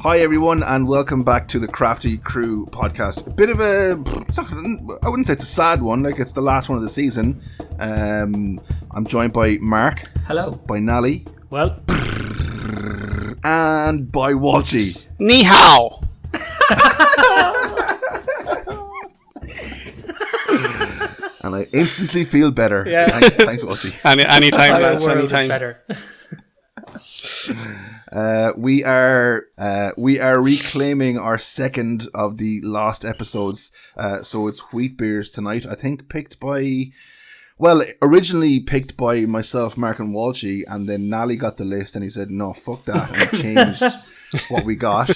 Hi everyone, and welcome back to the Crafty Crew podcast. A bit of a, I wouldn't say it's a sad one, like it's the last one of the season. I'm joined by Mark. Hello. By Nally. Well. And by Walshy. Ni hao. And I instantly feel better. Yeah. Thanks Walshy. Anytime, lads, anytime. Better. We are reclaiming our second of the lost episodes. So it's wheat beers tonight. I think originally picked by myself, Mark and Walshy, and then Nally got the list and he said, no, fuck that, and changed what we got.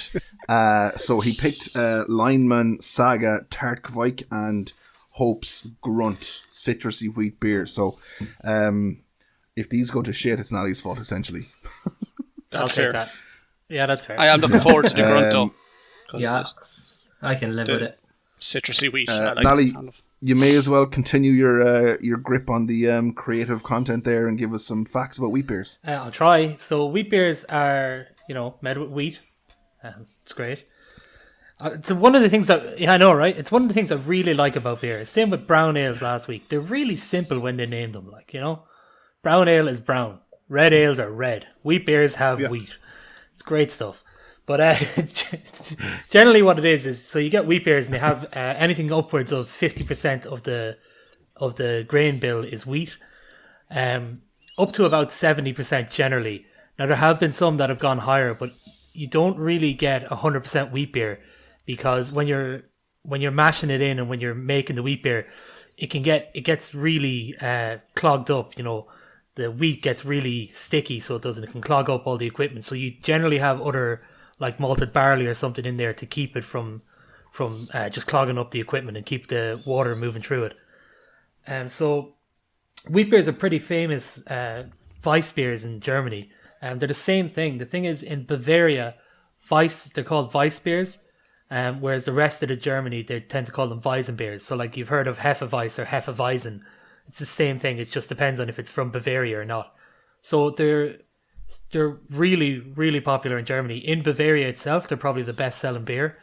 So he picked Lineman, Saga, Tart Kvike, and Hope's Grunt citrusy wheat beer. So if these go to shit, it's Nally's fault, essentially. That's fair. That. Yeah, that's fair. I am looking forward to the Grunt though. Yeah, I can live with it. Citrusy wheat. Nally, you may as well continue your grip on the creative content there and give us some facts about wheat beers. I'll try. So wheat beers are, made with wheat. It's great. It's one of the things that, I know, right? It's one of the things I really like about beer. Same with brown ales last week. They're really simple when they name them. Brown ale is brown. Red ales are red. Wheat beers have wheat. It's great stuff. But generally what it is so you get wheat beers and they have anything upwards of 50% of the grain bill is wheat. Up to about 70% generally. Now there have been some that have gone higher, but you don't really get 100% wheat beer because when you're mashing it in and when you're making the wheat beer, it gets really clogged up, The wheat gets really sticky, so it can clog up all the equipment. So you generally have other, like malted barley or something in there to keep it from just clogging up the equipment and keep the water moving through it. So wheat beers are pretty famous Weiss beers in Germany. They're the same thing. The thing is, in Bavaria, they're called Weiss beers, whereas the rest of Germany, they tend to call them Weizen beers. So like you've heard of Hefeweiss or Hefeweizen. It's the same thing. It just depends on if it's from Bavaria or not. So they're really, really popular in Germany. In Bavaria itself, they're probably the best-selling beer,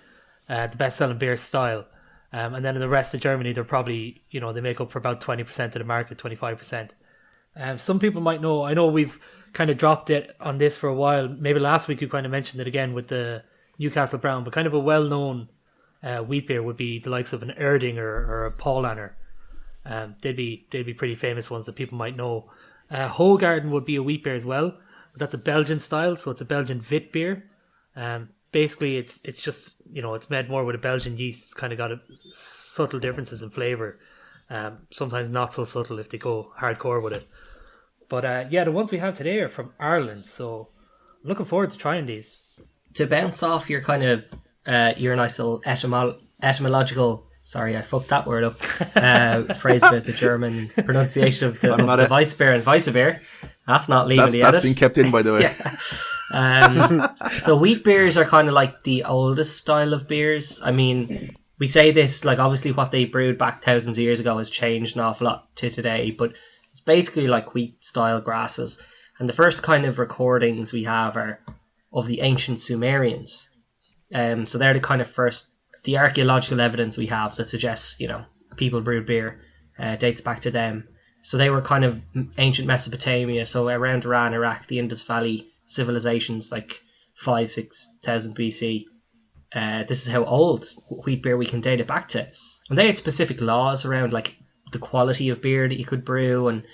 the best-selling beer style. And then in the rest of Germany, they're probably, they make up for about 20% of the market, 25%. Some people might know, I know we've kind of dropped it on this for a while. Maybe last week we kind of mentioned it again with the Newcastle Brown, but kind of a well-known wheat beer would be the likes of an Erdinger or a Paulaner. They'd be pretty famous ones that people might know. Hoegaarden would be a wheat beer as well, but that's a Belgian style, so it's a Belgian wit beer. Basically, it's just it's made more with a Belgian yeast. It's kind of got subtle differences in flavour. Sometimes not so subtle if they go hardcore with it. But the ones we have today are from Ireland, so I'm looking forward to trying these. To bounce off your kind of your nice little etymological. Sorry, I fucked that word up. Phrase about the German pronunciation of the Weiss beer and Weissebier. That's not leaving the edit. That's been kept in, by the way. Yeah. So wheat beers are kind of like the oldest style of beers. I mean, we say this, like obviously what they brewed back thousands of years ago has changed an awful lot to today, but it's basically like wheat style grasses. And the first kind of recordings we have are of the ancient Sumerians. So they're the kind of the archaeological evidence we have that suggests, people brewed beer dates back to them. So they were kind of ancient Mesopotamia, so around Iran, Iraq, the Indus Valley civilizations, like 5,000-6,000 BC. This is how old wheat beer we can date it back to. And they had specific laws around like the quality of beer that you could brew and,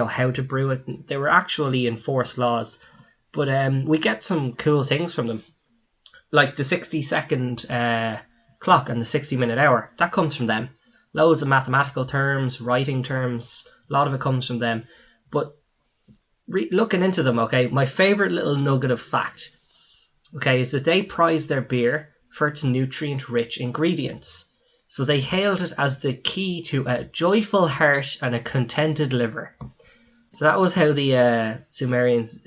how to brew it. They were actually enforced laws. But we get some cool things from them. Like the 60-second clock and the 60-minute hour, that comes from them. Loads of mathematical terms, writing terms, a lot of it comes from them. But looking into them, okay, my favourite little nugget of fact, okay, is that they prize their beer for its nutrient-rich ingredients. So they hailed it as the key to a joyful heart and a contented liver. So that was how the Sumerians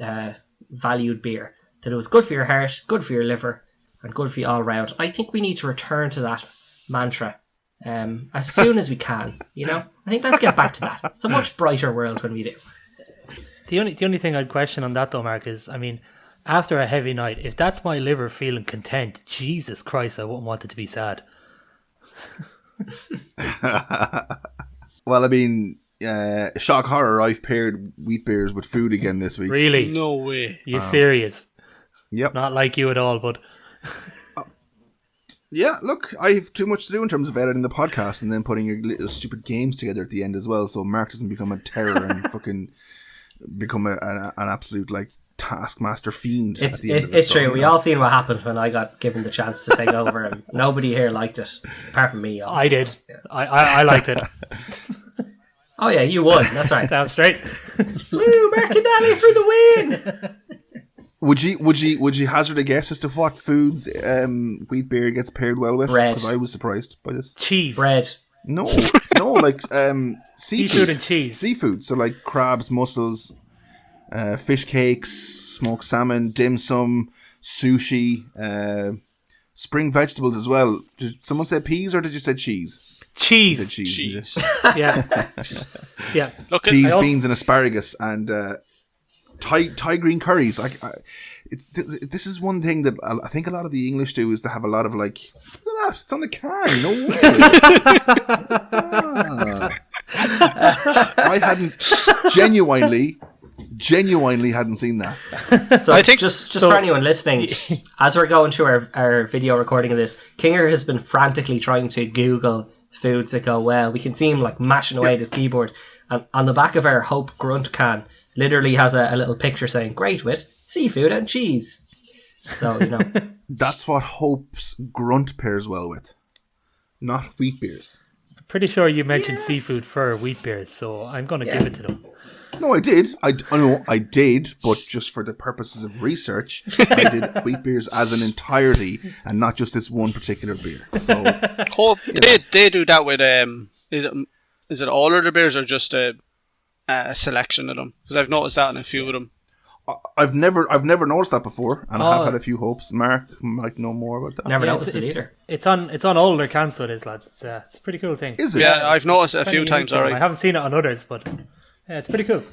valued beer. That it was good for your heart, good for your liver, and good for you all round. I think we need to return to that mantra as soon as we can. I think let's get back to that. It's a much brighter world when we do. The only thing I'd question on that though, Mark, is after a heavy night, if that's my liver feeling content, Jesus Christ, I wouldn't want it to be sad. Well, I mean, shock horror, I've paired wheat beers with food again this week. Really? No way. You serious? Yep. Not like you at all, but... Yeah, look, I have too much to do in terms of editing the podcast and then putting your little stupid games together at the end as well, so Mark doesn't become a terror and fucking become an absolute, like, taskmaster fiend. It's true. We all seen what happened when I got given the chance to take over, and nobody here liked it, apart from me. Obviously. I did. Yeah. I liked it. Oh yeah, you won. That's right. Damn straight. Woo, Mark and Nally for the win. Would you hazard a guess as to what foods wheat beer gets paired well with? Bread. Because I was surprised by this. Cheese. Bread. No, like Seafood and cheese. Seafood, so like crabs, mussels, fish cakes, smoked salmon, dim sum, sushi, spring vegetables as well. Did someone say peas or did you say cheese? Cheese. You said cheese. did you? Yeah. Yeah. Look at Peas, beans, and asparagus, and Thai green curries. This is one thing that I think a lot of the English do, is to have a lot of like, look at that, it's on the can. No way. I hadn't genuinely hadn't seen that. So I think just for anyone listening, as we're going through our video recording of this, Kinger has been frantically trying to Google foods that go well. We can see him like mashing away at his keyboard, and on the back of our Hope Grunt can literally has a little picture saying "Great with seafood and cheese." So That's what Hope's Grunt pairs well with, not wheat beers. I'm pretty sure you mentioned seafood for wheat beers, so I'm going to give it to them. No, I did. I did, but just for the purposes of research, I did wheat beers as an entirety and not just this one particular beer. So, Hope they do that with is it all of the beers or just a selection of them? Because I've noticed that in a few of them. I've never noticed that before, and I have had a few hopes. Mark might know more about that. Never noticed it either. It's on all their cans, so it is, lads. It's a pretty cool thing. Is it? Yeah, I've noticed it a few times already. I haven't seen it on others, but yeah, it's pretty cool.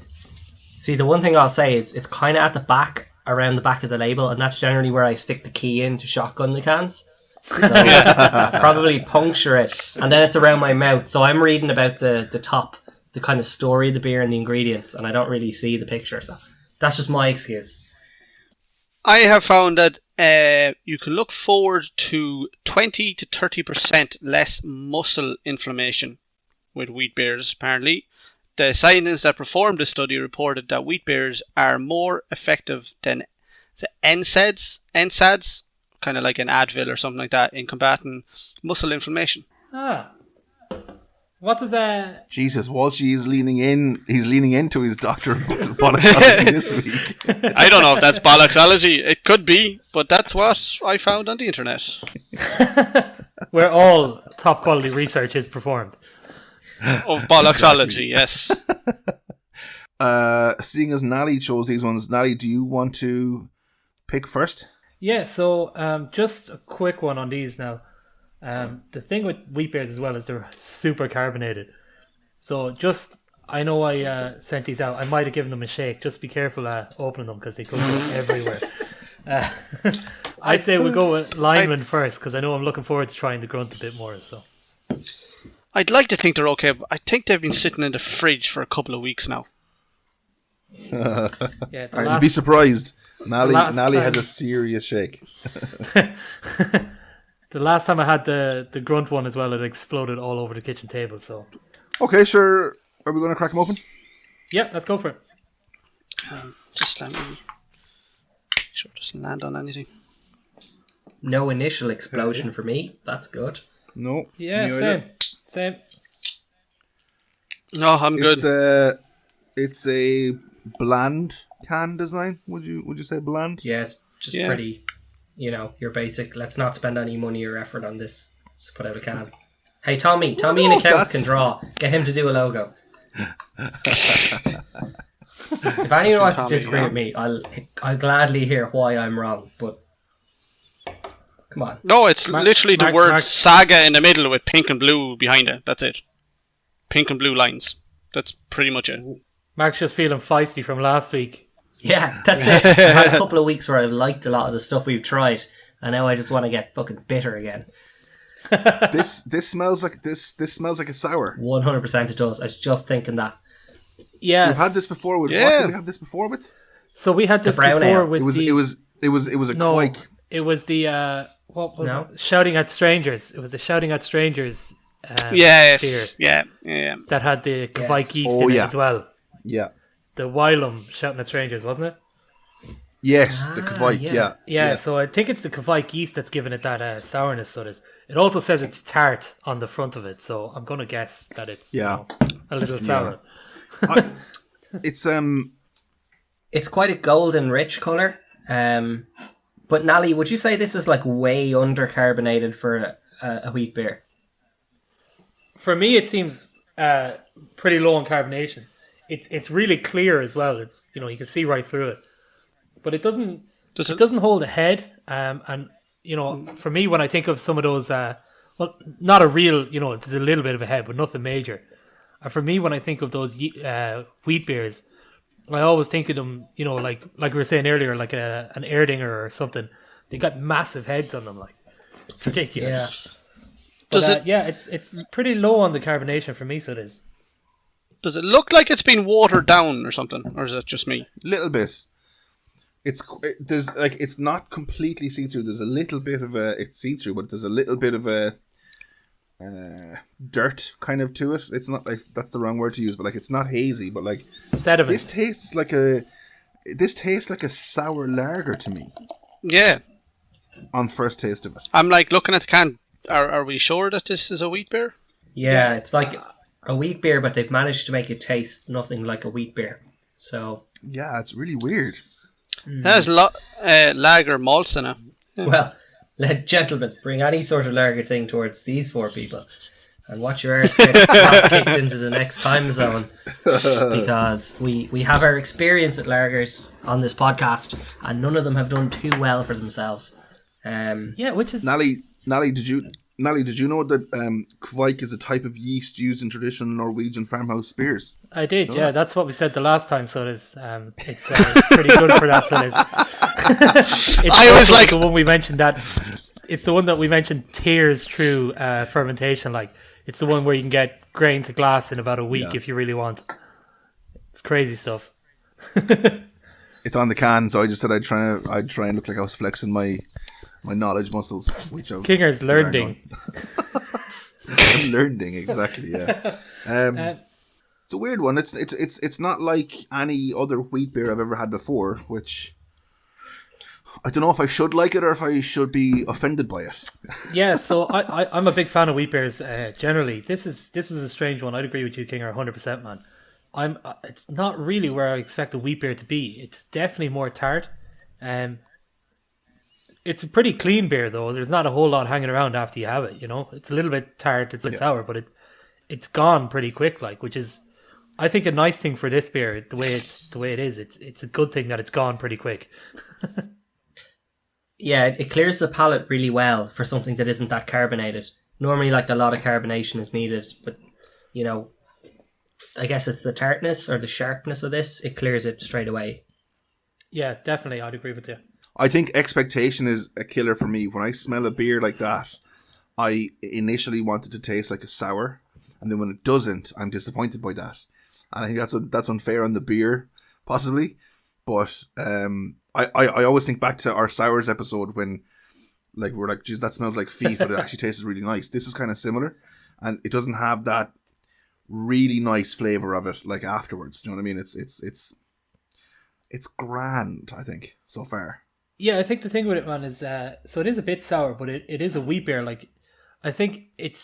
See, the one thing I'll say is it's kind of at the back, around the back of the label, and that's generally where I stick the key in to shotgun the cans. So probably puncture it, and then it's around my mouth. So I'm reading about the top, the kind of story of the beer and the ingredients, and I don't really see the picture. So that's just my excuse. I have found that you can look forward to 20 to 30% less muscle inflammation with wheat beers, apparently. The scientists that performed the study reported that wheat beers are more effective than NSAIDs, kind of like an Advil or something like that, in combating muscle inflammation. What does that? Jesus, Walshy is leaning in. He's leaning into his doctor of bollocology this week. I don't know if that's bollocksology. It could be, but that's what I found on the internet. Where all top quality research is performed. Of bollocksology, yes. Seeing as Nally chose these ones, Nally, do you want to pick first? Yeah, so just a quick one on these now. The thing with wheat beers as well is they're super carbonated. So I know I sent these out. I might have given them a shake. Just be careful opening them because they could go everywhere. I'd say we'll go with lineman first because I know I'm looking forward to trying the Grunt a bit more. So I'd like to think they're okay, but I think they've been sitting in the fridge for a couple of weeks now. Yeah, You'd be surprised. Nally has a serious shake. The last time I had the Grunt one as well, it exploded all over the kitchen table. So okay, sure. Are we going to crack them open? Yeah, let's go for it. Just let me make sure it doesn't land on anything. No initial explosion for me. That's good. No. Yeah, same. No, I'm good. It's a bland can design. Would you say bland? Yeah, it's just pretty. Your basic. Let's not spend any money or effort on this. Just put out a can. Hey, Tommy in accounts can draw. Get him to do a logo. If anyone wants to disagree with me, I'll gladly hear why I'm wrong. But come on. No, it's literally the word Saga in the middle with pink and blue behind it. That's it. Pink and blue lines. That's pretty much it. Mark's just feeling feisty from last week. Yeah, that's it. I had a couple of weeks where I liked a lot of the stuff we've tried, and now I just want to get fucking bitter again. This smells like a sour. 100% it does. I was just thinking that. Yes. We've had this before with what Yeah. did we have this before with? So we had this brown before ale. with It was a no, quake. it was the what was No. it? Shouting at Strangers. It was the Shouting at Strangers Yes. beer Yeah. that had the Kvike yeast Oh, in yeah. it as well. Yeah. The Wylam Shouting at Strangers, wasn't it? Yes, the Kvike, yeah. Yeah, so I think it's the Kvike yeast that's giving it that sourness. So it also says it's tart on the front of it, so I'm going to guess that it's Yeah. a little sour. It's quite a golden rich colour. But Nally, would you say this is like way undercarbonated for a wheat beer? For me, it seems pretty low on carbonation. It's really clear as well. It's you can see right through it, but it doesn't hold a head. And for me, when I think of some of those, not a real, it's a little bit of a head, but nothing major. And for me, when I think of those wheat beers, I always think of them, like we were saying earlier, like an Erdinger or something. They got massive heads on them, like it's ridiculous. Yeah. But, it's pretty low on the carbonation for me, so it is. Does it look like it's been watered down or something, or is that just me? little bit. It's not completely see-through. There's a little bit of it's see-through, but there's a little bit of a dirt kind of to it. It's not like, that's the wrong word to use, but like it's not hazy, but like Sediment. this tastes like a sour lager to me Yeah. on first taste of it. I'm like looking at the can. Are we sure that this is a wheat beer? Yeah, it's like a wheat beer, but they've managed to make it taste nothing like a wheat beer. So, Yeah, it's really weird. It has lager malts in it. well, gentlemen, bring any sort of lager thing towards these four people and watch your arse get kicked into the next time zone, because we have our experience with lagers on this podcast and none of them have done too well for themselves. Yeah, which is Nally, did you know that Kvike is a type of yeast used in traditional Norwegian farmhouse beers? I did, yeah. That's what we said the last time. So it is. It's pretty good for that. So it is. I was like, the one we mentioned that. It's the one that we mentioned tears through fermentation. Like it's the one where you can get grain to glass in about a week if you really want. It's crazy stuff. It's on the can, so I just said I'd try and look like I was flexing my knowledge muscles, which I've Kinger's learning. I'm learning, exactly. Yeah. It's a weird one. It's not like any other wheat beer I've ever had before, which I don't know if I should like it or if I should be offended by it. Yeah, so I'm a big fan of wheat beers generally. This is a strange one. I'd agree with you, Kinger, 100%, man. It's not really where I expect a wheat beer to be. It's definitely more tart. It's a pretty clean beer though. There's not a whole lot hanging around after you have it. It's a little bit tart. It's a bit sour, but it's gone pretty quick. Like, which is, I think, a nice thing for this beer. The way it is. It's a good thing that it's gone pretty quick. Yeah, it clears the palate really well for something that isn't that carbonated. Normally, like, a lot of carbonation is needed, but I guess it's the tartness or the sharpness of this. It clears it straight away. Yeah, definitely. I'd agree with you. I think expectation is a killer for me. When I smell a beer like that, I initially want it to taste like a sour, and then when it doesn't, I'm disappointed by that. And I think that's unfair on the beer, possibly. But I always think back to our sours episode when, like, we're like, geez, that smells like feet, but it actually tastes really nice. This is kind of similar, and it doesn't have that really nice flavor of it like afterwards. Do you know what I mean? It's grand, I think, so far. Yeah, I think the thing with it, man, is so it is a bit sour, but it is a wheat beer. Like, I think it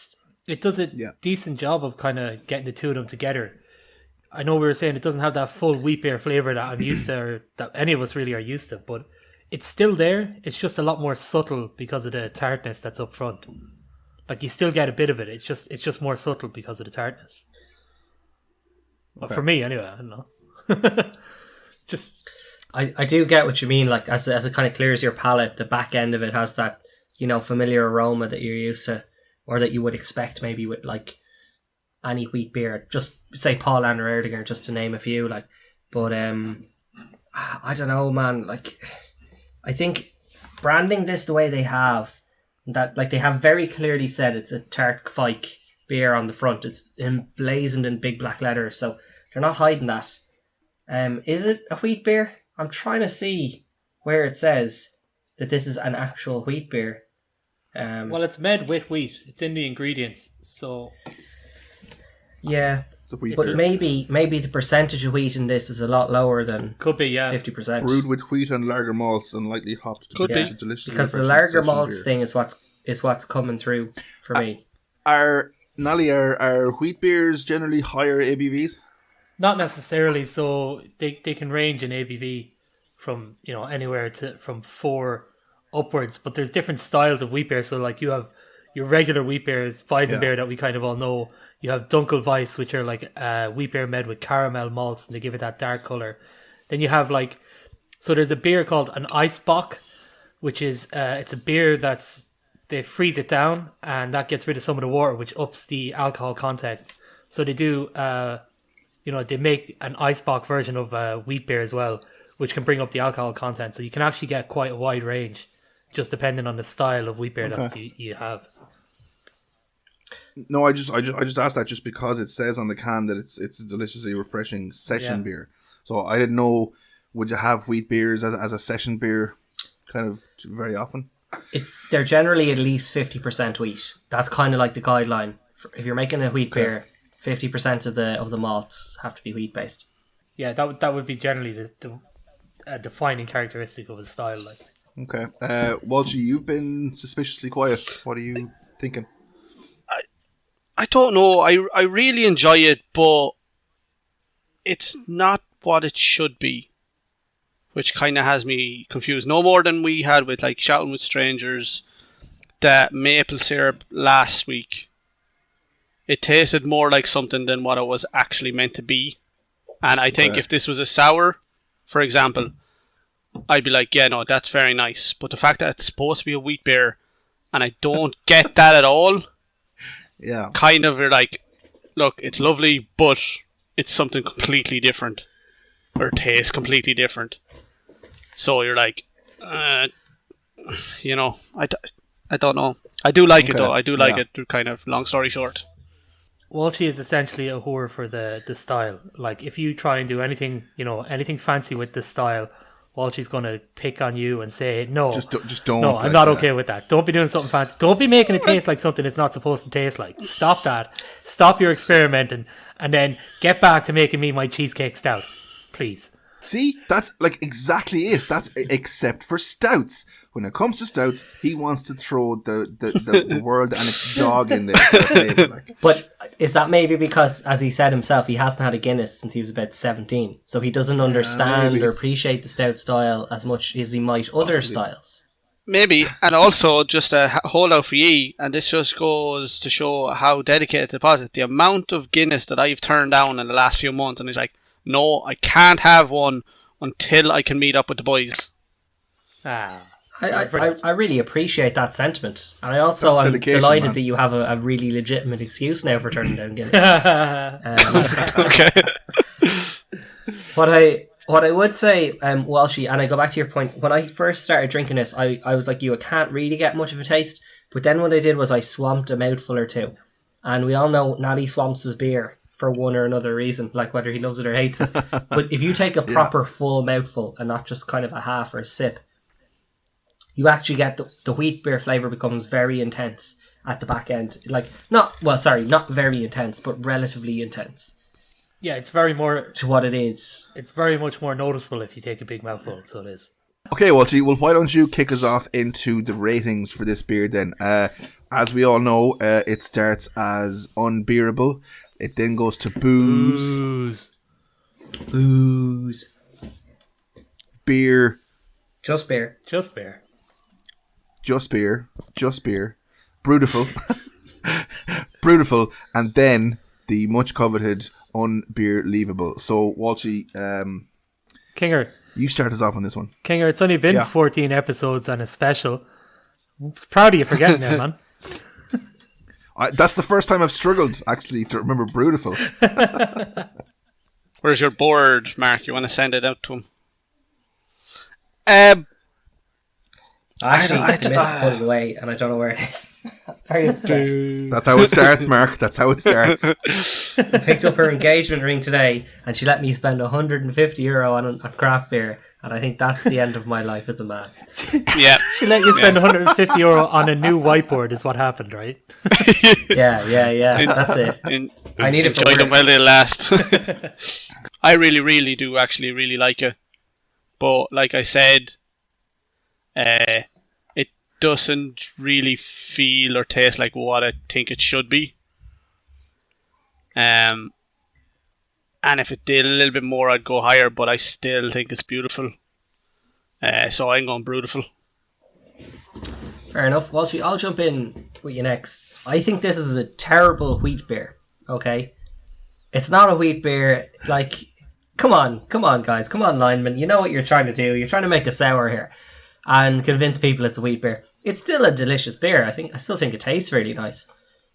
does a decent job of kind of getting the two of them together. I know we were saying it doesn't have that full wheat beer flavor that I'm used to, or that any of us really are used to, but it's still there. It's just a lot more subtle because of the tartness that's up front. Like, you still get a bit of it. It's just more subtle because of the tartness. Well, for me, anyway, I don't know. Just. I do get what you mean. Like, as it kind of clears your palate, the back end of it has that, familiar aroma that you're used to, or that you would expect maybe with, like, any wheat beer. Just say Paul and Erdinger, just to name a few. Like, but I don't know, man. Like, I think branding this the way they have, that like they have very clearly said it's a Tart Kvike beer on the front. It's emblazoned in big black letters, so they're not hiding that. Is it a wheat beer? I'm trying to see where it says that this is an actual wheat beer. Well, it's made with wheat. It's in the ingredients, so yeah. It's a wheat But beer. maybe the percentage of wheat in this is a lot lower than could be, yeah. 50%. Brewed with wheat and lager malts and lightly hopped to Could produce be. a delicious Because the refreshing lager session malts beer. thing is what's coming through for me. Nally, are wheat beers generally higher ABVs? Not necessarily. So they can range in ABV from anywhere to from 4 upwards. But there's different styles of wheat beer. So like you have your regular wheat beers, Weizenbier that we kind of all know. You have Dunkelweiss, which are like wheat beer made with caramel malts, and they give it that dark color. Then you have so there's a beer called an Eisbock, which is it's a beer they freeze it down, and that gets rid of some of the water, which ups the alcohol content. So they do, they make an Eisbock version of wheat beer as well, which can bring up the alcohol content. So you can actually get quite a wide range, just depending on the style of wheat beer that you have. No, I just asked that just because it says on the can that it's a deliciously refreshing session beer. So I didn't know, would you have wheat beers as a session beer kind of very often? They're generally at least 50% wheat. That's kind of like the guideline. If you're making a wheat beer, 50% of the malts have to be wheat based. Yeah, that would be generally the defining characteristic of a style. Like, Okay, Walshy, you've been suspiciously quiet. What are you thinking? I don't know. I really enjoy it, but it's not what it should be, which kind of has me confused. No more than we had with like Shouting with Strangers, that maple syrup last week. It tasted more like something than what it was actually meant to be. And I think if this was a sour, for example, I'd be like, yeah, no, that's very nice. But the fact that it's supposed to be a wheat beer, and I don't get that at all, Yeah. kind of you're like, look, it's lovely, but it's something completely different. Or tastes completely different. So you're like, I don't know. I do like it though. I do like it, kind of, long story short. Walshy is essentially a whore for the style. Like, if you try and do anything, anything fancy with this style, Walshy's going to pick on you and say, no, Just don't. no, I'm not okay with that. Don't be doing something fancy. Don't be making it taste like something it's not supposed to taste like. Stop that. Stop your experimenting, and then get back to making me my cheesecake stout, please. See, that's like exactly it. That's except for stouts. When it comes to stouts, he wants to throw the world and its dog in there for flavor. Like. But is that maybe because, as he said himself, he hasn't had a Guinness since he was about 17, so he doesn't understand or appreciate the stout style as much as he might other styles? Maybe, and also just a hold out for ye, and this just goes to show how dedicated to the project. The amount of Guinness that I've turned down in the last few months, and he's like, no, I can't have one until I can meet up with the boys. I really appreciate that sentiment, and I also am delighted that you have a really legitimate excuse now for turning down Guinness. Okay. What I would say, Walshy, and I go back to your point, when I first started drinking this, I was like you, I can't really get much of a taste, but then what I did was I swamped a mouthful or two, and we all know Nally swamps his beer for one or another reason, like whether he loves it or hates it. But if you take a proper full mouthful and not just kind of a half or a sip, you actually get the wheat beer flavour becomes very intense at the back end. Like, not very intense, but relatively intense. Yeah, it's very more to what it is. It's very much more noticeable if you take a big mouthful, so it is. Okay, Walshy, well, why don't you kick us off into the ratings for this beer then? As we all know, it starts as unbearable. It then goes to booze. Beer. Just beer. Just beer. Just beer. Just beer. Brutiful. Brutiful. And then the much coveted unbeerleavable. So, Walshy, Kinger, you start us off on this one. Kinger, it's only been 14 episodes and a special. I'm proud of you for getting there, man. That's the first time I've struggled, actually, to remember Brutiful. Where's your board, Mark? You want to send it out to him? Um, Actually, I I don't- missed to put it away, and I don't know where it is. Very upset. That's how it starts, Mark. That's how it starts. I picked up her engagement ring today, and she let me spend €150 on craft beer, and I think that's the end of my life as a man. yeah. She let you spend €150 on a new whiteboard is what happened, right? Yeah. That's it. I need it for enjoy work. them while they last. I really do actually really like it, but like I said, it doesn't really feel or taste like what I think it should be. And if it did a little bit more, I'd go higher, but I still think it's beautiful. So I'm going beautiful. Fair enough. Walshy, I'll jump in with you next. I think this is a terrible wheat beer. Okay, it's not a wheat beer. Like, come on, guys, come on, lineman. You know what you're trying to do. You're trying to make a sour here, and convince people it's a wheat beer. It's still a delicious beer. I still think it tastes really nice.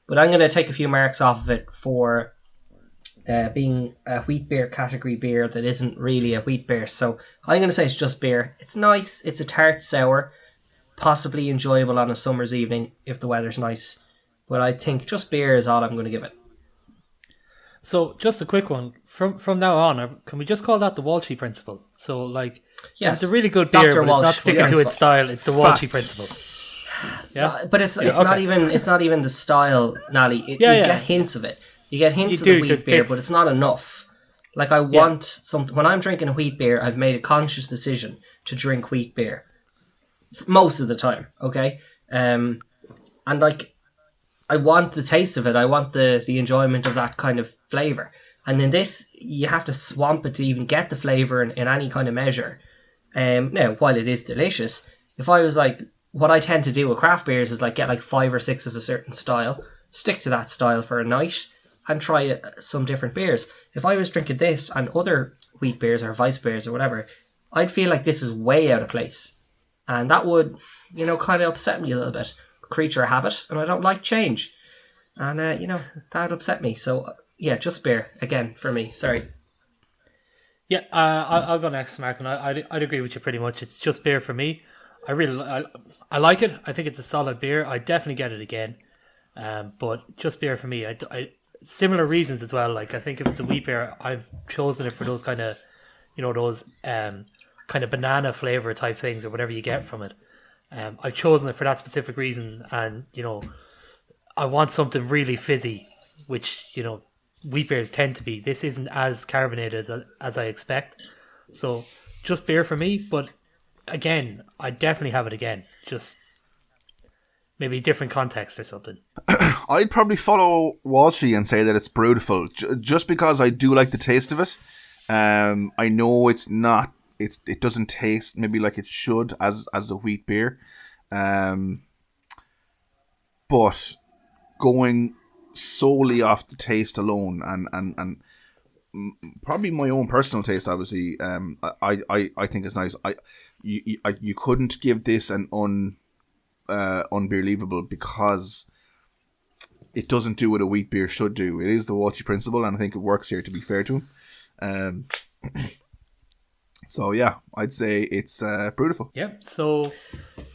But I'm going to take a few marks off of it for being a wheat beer category beer that isn't really a wheat beer. So I'm going to say it's just beer. It's nice. It's a tart sour, possibly enjoyable on a summer's evening if the weather's nice. But I think just beer is all I'm going to give it. So, just a quick one. From now on, can we just call that the Walshy principle? So, like, Yes, it's a really good beer, Dr. but it's not Walsh sticking to principle. its style. It's the Fact. Walshy principle. Yeah, But it's okay. not even the style, Nally. You get hints of it. You get hints You of do, the wheat there's beer, bits. but it's not enough. Like, I want something. When I'm drinking a wheat beer, I've made a conscious decision to drink wheat beer most of the time. Okay, and like, I want the taste of it. I want the enjoyment of that kind of flavor. And in this, you have to swamp it to even get the flavor in any kind of measure. Now, while it is delicious, if I was like, what I tend to do with craft beers is like get like 5 or 6 of a certain style, stick to that style for a night, and try some different beers. If I was drinking this and other wheat beers or vice beers or whatever, I'd feel like this is way out of place. And that would, kind of upset me a little bit. Creature of habit, and I don't like change. And, that would upset me. So, yeah, just beer, again, for me. Sorry. Yeah, I'll go next, Mark, and I'd agree with you pretty much. It's just beer for me. I like it. I think it's a solid beer. I definitely get it again. But just beer for me. I similar reasons as well. Like, I think if it's a wheat beer, I've chosen it for those kind of, those kind of banana flavor type things or whatever you get from it. I've chosen it for that specific reason, and I want something really fizzy, which wheat beers tend to be. This isn't as carbonated as I expect, so just beer for me. But again, I definitely have it again. Just maybe different context or something. I'd probably follow Walshy and say that it's beautiful, just because I do like the taste of it. I know it's not. It doesn't taste maybe like it should as a wheat beer, but going solely off the taste alone and probably my own personal taste, obviously, I think it's nice. You couldn't give this an unbelievable because it doesn't do what a wheat beer should do. It is the Walshy principle, and I think it works here, to be fair to him. So yeah, I'd say it's beautiful. Yep. So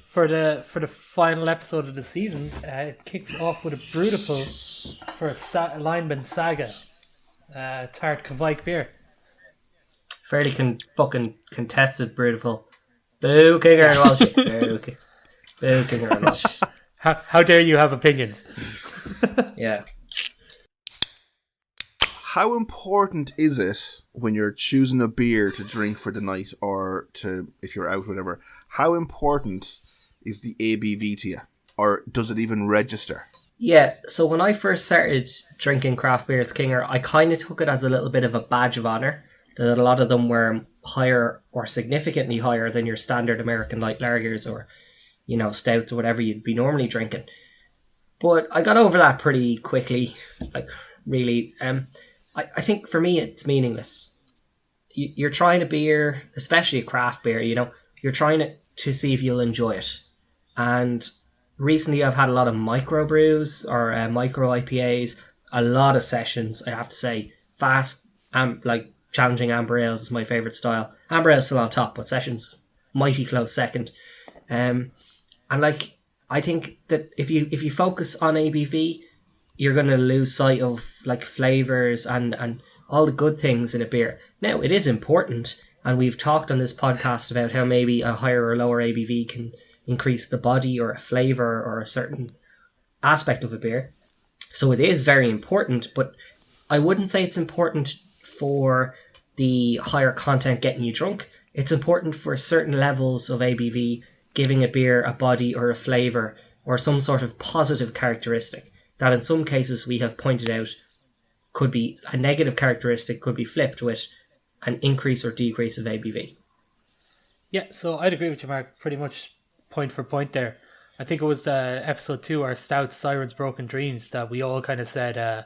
for the final episode of the season, it kicks off with a beautiful for a lineman Saga tart Kvike beer. Fairly fucking contested, beautiful. Boo, Kinger and Walshy. Boo, Kinger and Walshy. How dare you have opinions? Yeah. How important is it when you're choosing a beer to drink for the night, or if you're out, whatever? How important is the ABV to you, or does it even register? Yeah, so when I first started drinking craft beers, Kinger, I kind of took it as a little bit of a badge of honour that a lot of them were higher or significantly higher than your standard American light lagers or, stouts or whatever you'd be normally drinking. But I got over that pretty quickly, like, really. I think for me it's meaningless. You're trying a beer, especially a craft beer, you're trying it to see if you'll enjoy it. And recently I've had a lot of microbrews or micro IPAs, a lot of sessions, I have to say. Fast, like challenging amber ales is my favourite style. Amber ale's still on top, but sessions mighty close second. And like, I think that if you focus on ABV, you're going to lose sight of like flavors and all the good things in a beer. Now, it is important, and we've talked on this podcast about how maybe a higher or lower ABV can increase the body or a flavor or a certain aspect of a beer. So it is very important, but I wouldn't say it's important for the higher content getting you drunk. It's important for certain levels of ABV giving a beer a body or a flavor or some sort of positive characteristic that in some cases we have pointed out could be a negative characteristic, could be flipped with an increase or decrease of ABV. Yeah, so I'd agree with you, Mark, pretty much point for point there. I think it was the episode 2, our Stout Sirens Broken Dreams, that we all kind of said,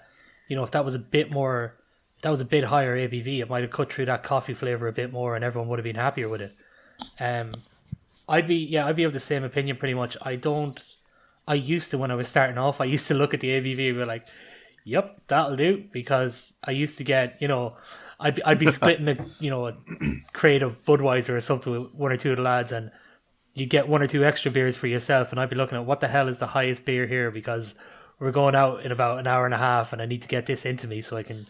if that was a bit higher ABV, it might have cut through that coffee flavour a bit more and everyone would have been happier with it. I'd be of the same opinion pretty much. I used to, when I was starting off, I used to look at the ABV and be like, yep, that'll do, because I used to get, I'd be splitting a crate of Budweiser or something with one or two of the lads, and you get one or two extra beers for yourself, and I'd be looking at what the hell is the highest beer here, because we're going out in about an hour and a half and I need to get this into me so I can,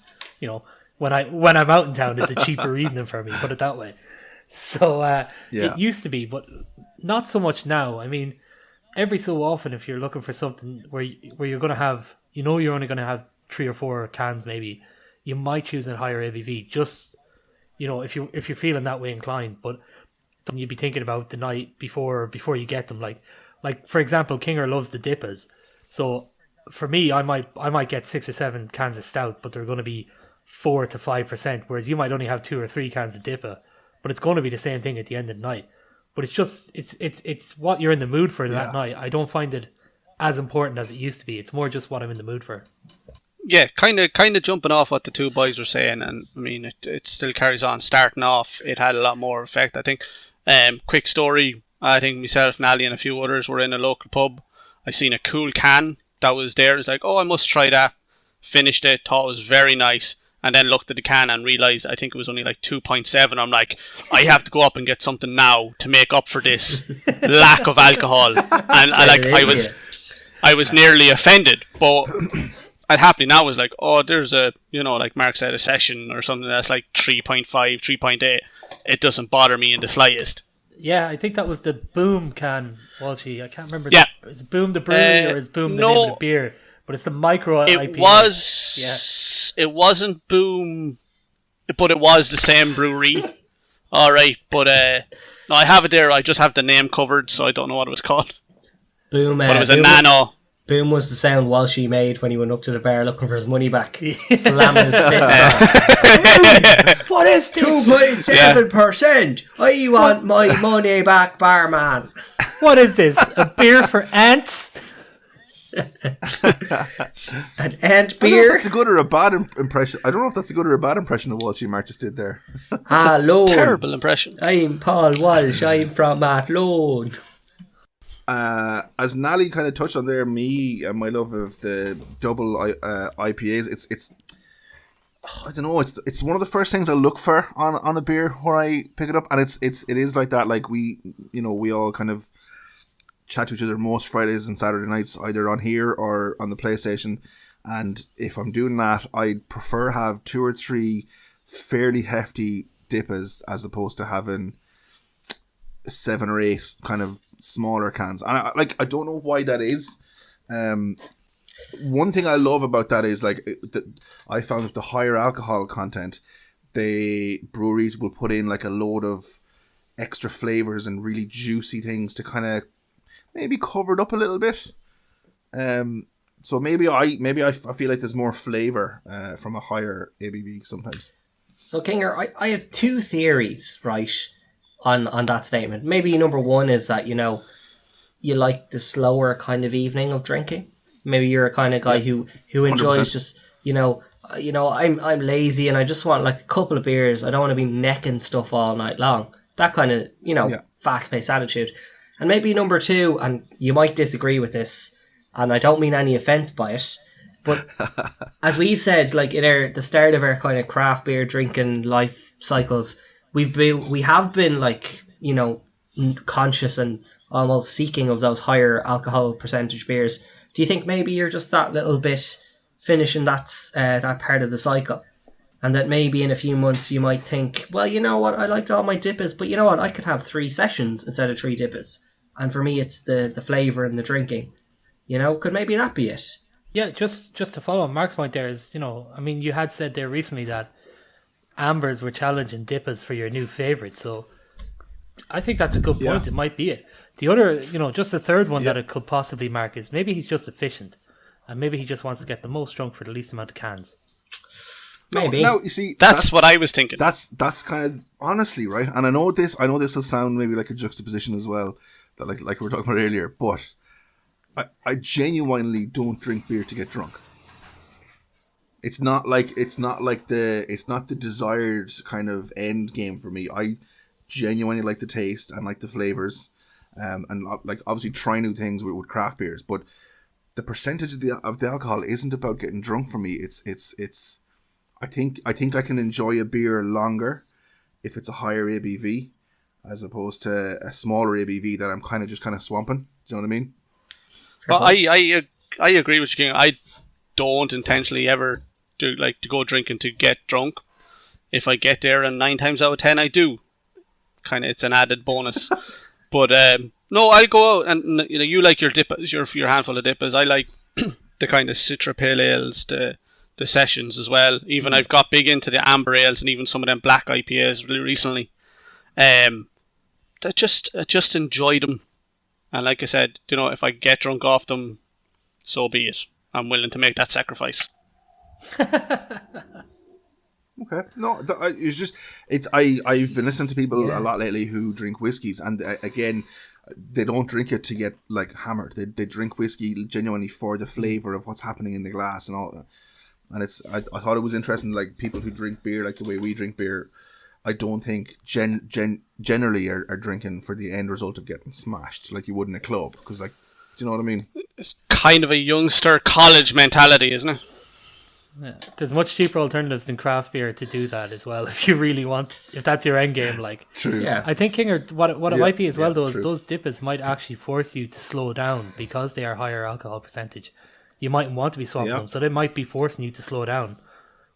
when I'm out in town, it's a cheaper evening for me, put it that way. So It used to be, but not so much now. I mean, every so often, if you're looking for something where you're going to have, you're only going to have 3 or 4 cans maybe, you might choose a higher ABV, just, if you're feeling that way inclined, but something you'd be thinking about the night before you get them. Like for example, Kinger loves the Dippas. So for me, I might get 6 or 7 cans of stout, but they're going to be 4 to 5%, whereas you might only have 2 or 3 cans of Dippa, but it's going to be the same thing at the end of the night. But it's just, it's what you're in the mood for that night. I don't find it as important as it used to be. It's more just what I'm in the mood for. Yeah, kind of jumping off what the two boys were saying, and I mean, it still carries on. Starting off, it had a lot more effect, I think. Quick story, I think myself, Nally and a few others were in a local pub. I seen a cool can that was there. It's like, oh, I must try that. Finished it, thought it was very nice, and then looked at the can and realised I think it was only like 2.7. I'm like, I have to go up and get something now to make up for this lack of alcohol. And I was nearly offended, but I'd happily now was like, oh, there's a, like Mark said, a session or something that's like 3.5, 3.8. It doesn't bother me in the slightest. Yeah, I think that was the Boom can, Walshy. I can't remember. Yeah. Is Boom the brewery or is Boom the name of the beer? But it's the micro IPA. It wasn't Boom, but it was the same brewery. All right, but no, I have it there. I just have the name covered, so I don't know what it was called. Boom. But it was a nano. Boom was the sound Walshy made when he went up to the bar looking for his money back. Slamming his fist on. What is this? 2.7%. I want my money back, barman. What is this? A beer for ants? An ant beer? That's a good or a bad impression. I don't know if that's a good or a bad impression of Walshy Mark just did there. Hello. Terrible impression. I'm Paul Walsh. I'm from Athlone. As Nally kind of touched on there, me and my love of the double IPAs, it's I don't know, it's one of the first things I look for on a beer when I pick it up, and it is like that. Like we all kind of chat to each other most Fridays and Saturday nights, either on here or on the PlayStation. And if I'm doing that, I'd prefer have 2 or 3 fairly hefty Dippas as opposed to having 7 or 8 kind of smaller cans. And I don't know why that is. One thing I love about that is I found that the higher alcohol content, the breweries will put in like a load of extra flavors and really juicy things to kind of maybe cover it up a little bit. So maybe I feel like there's more flavor from a higher ABV sometimes. So Kinger, I have 2 theories, right, on that statement. Maybe number one is that, you like the slower kind of evening of drinking. Maybe you're a kind of guy who enjoys 100%. Just, I'm lazy and I just want like a couple of beers. I don't want to be necking stuff all night long. That kind of, fast-paced attitude. And maybe number 2, and you might disagree with this, and I don't mean any offence by it, but as we've said, like in the start of our kind of craft beer drinking life cycles, we have been like, conscious and almost seeking of those higher alcohol percentage beers. Do you think maybe you're just that little bit finishing that part of the cycle? And that maybe in a few months you might think, well, you know what, I liked all my dippers, but you know what, I could have 3 sessions instead of 3 dippers. And for me, it's the flavour and the drinking. You know, could maybe that be it? Yeah, just to follow on Mark's point there is, I mean, you had said there recently that ambers were challenging dippers for your new favourite, so I think that's a good point. Yeah. It might be it. The other, just the third one that it could possibly mark is maybe he's just efficient, and maybe he just wants to get the most drunk for the least amount of cans. Maybe. No, you see, that's what I was thinking. That's kind of honestly right, and I know this will sound maybe like a juxtaposition as well, that like we were talking about earlier, but I genuinely don't drink beer to get drunk. It's not the desired kind of end game for me. I genuinely like the taste and like the flavors, and like obviously try new things with craft beers. But the percentage of the alcohol isn't about getting drunk for me. It's I think I can enjoy a beer longer if it's a higher ABV as opposed to a smaller ABV that I'm kind of swamping. Do you know what I mean? Well, I agree with you, King. I don't intentionally ever do like to go drinking to get drunk. If I get there, and 9 times out of 10 I do, it's an added bonus. But no, I'll go out and you like your dippers, your handful of dippers. I like the kind of Citra Pale Ales, the sessions as well. Even I've got big into the amber ales and even some of them black IPAs really recently. I just enjoy them. And like I said, if I get drunk off them, so be it. I'm willing to make that sacrifice. Okay. No, I've been listening to people a lot lately who drink whiskies, and again, they don't drink it to get like hammered. They drink whiskey genuinely for the flavour of what's happening in the glass and all that. And I thought it was interesting, like people who drink beer like the way we drink beer, I don't think generally are drinking for the end result of getting smashed like you would in a club. Because, like, do you know what I mean? It's kind of a youngster college mentality, isn't it? Yeah. There's much cheaper alternatives than craft beer to do that as well. If you really want, if that's your end game, like. True. Yeah. I think, Kinger, what it might be as well, though, is those dippers might actually force you to slow down because they are higher alcohol percentage. You mightn't want to be swapping them, so they might be forcing you to slow down,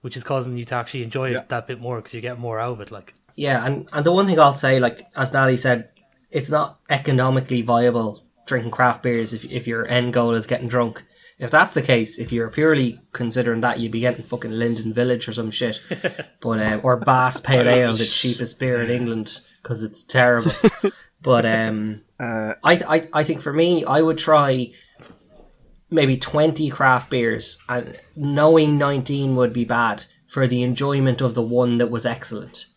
which is causing you to actually enjoy it that bit more because you get more out of it. Like, yeah, and the one thing I'll say, like as Nally said, it's not economically viable drinking craft beers if your end goal is getting drunk. If that's the case, if you're purely considering that, you'd be getting fucking Linden Village or some shit, but or Bass Pale Ale, the cheapest beer in England, because it's terrible. But I think for me, I would try maybe 20 craft beers, and knowing 19 would be bad for the enjoyment of the one that was excellent.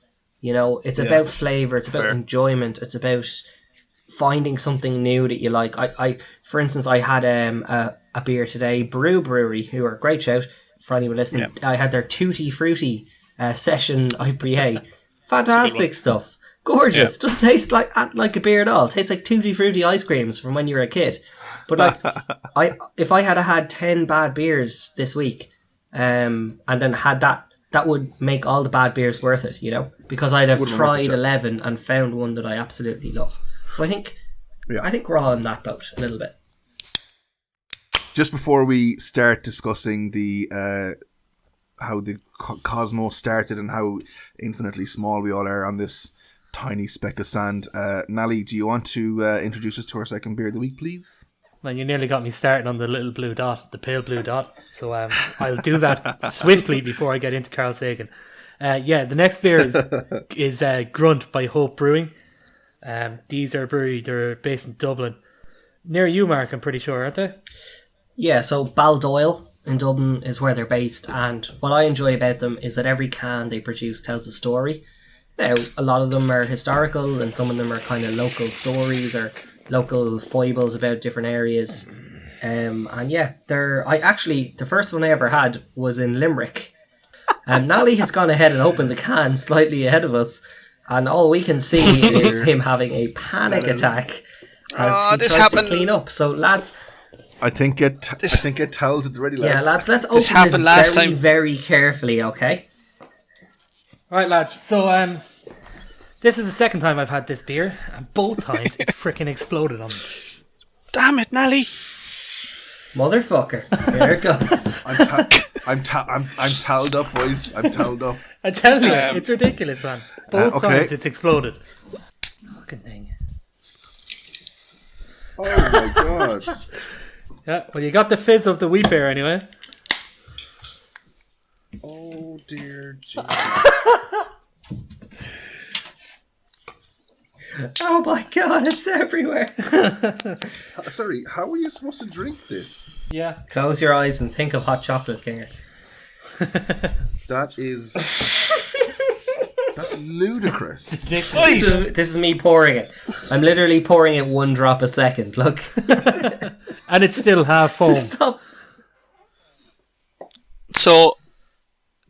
It's about flavour, it's about enjoyment, it's about finding something new that you like. I for instance, I had a beer today, Brewery, who are a great shout for anyone listening. I had their Tutti Frutti session IPA. Fantastic stuff. Gorgeous. Doesn't taste like a beer at all. It tastes like Tutti Frutti ice creams from when you were a kid. But like, if I had 10 bad beers this week, and then had that would make all the bad beers worth it, because I'd have tried 11 and found one that I absolutely love. So I think we're all in that boat a little bit. Just before we start discussing the how the cosmos started and how infinitely small we all are on this tiny speck of sand, Nally, do you want to introduce us to our second beer of the week, please? Man, you nearly got me starting on the little blue dot, the pale blue dot. So I'll do that swiftly before I get into Carl Sagan. The next beer is Grunt by Hope Brewing. These are a brewery, they're based in Dublin. Near you, Mark, I'm pretty sure, aren't they? Yeah, so Baldoyle in Dublin is where they're based, and what I enjoy about them is that every can they produce tells a story. Now, a lot of them are historical, and some of them are kind of local stories or local foibles about different areas. The first one I ever had was in Limerick. Nally has gone ahead and opened the can slightly ahead of us, and all we can see is him having a panic attack as he tries to clean up. So, lads, I think it tells at the ready, lads. Yeah, lads, let's open this very, very carefully, okay? Alright, lads, so This is the second time I've had this beer, and both times it's freaking exploded on me. Damn it, Nally. Motherfucker. There it goes. I'm toweled up, boys. I'm toweled up. I tell you, it's ridiculous, man. Both okay. times it's exploded. Fucking thing. Oh my god. Yeah, well, you got the fizz of the wheat beer anyway. Oh dear Jesus. Oh my god, it's everywhere. Sorry, how are you supposed to drink this? Yeah. Close your eyes and think of hot chocolate, Kinger. That is... That's ludicrous. This is me pouring it. I'm literally pouring it 1 drop a second. Look. And it's still half full. Stop. So,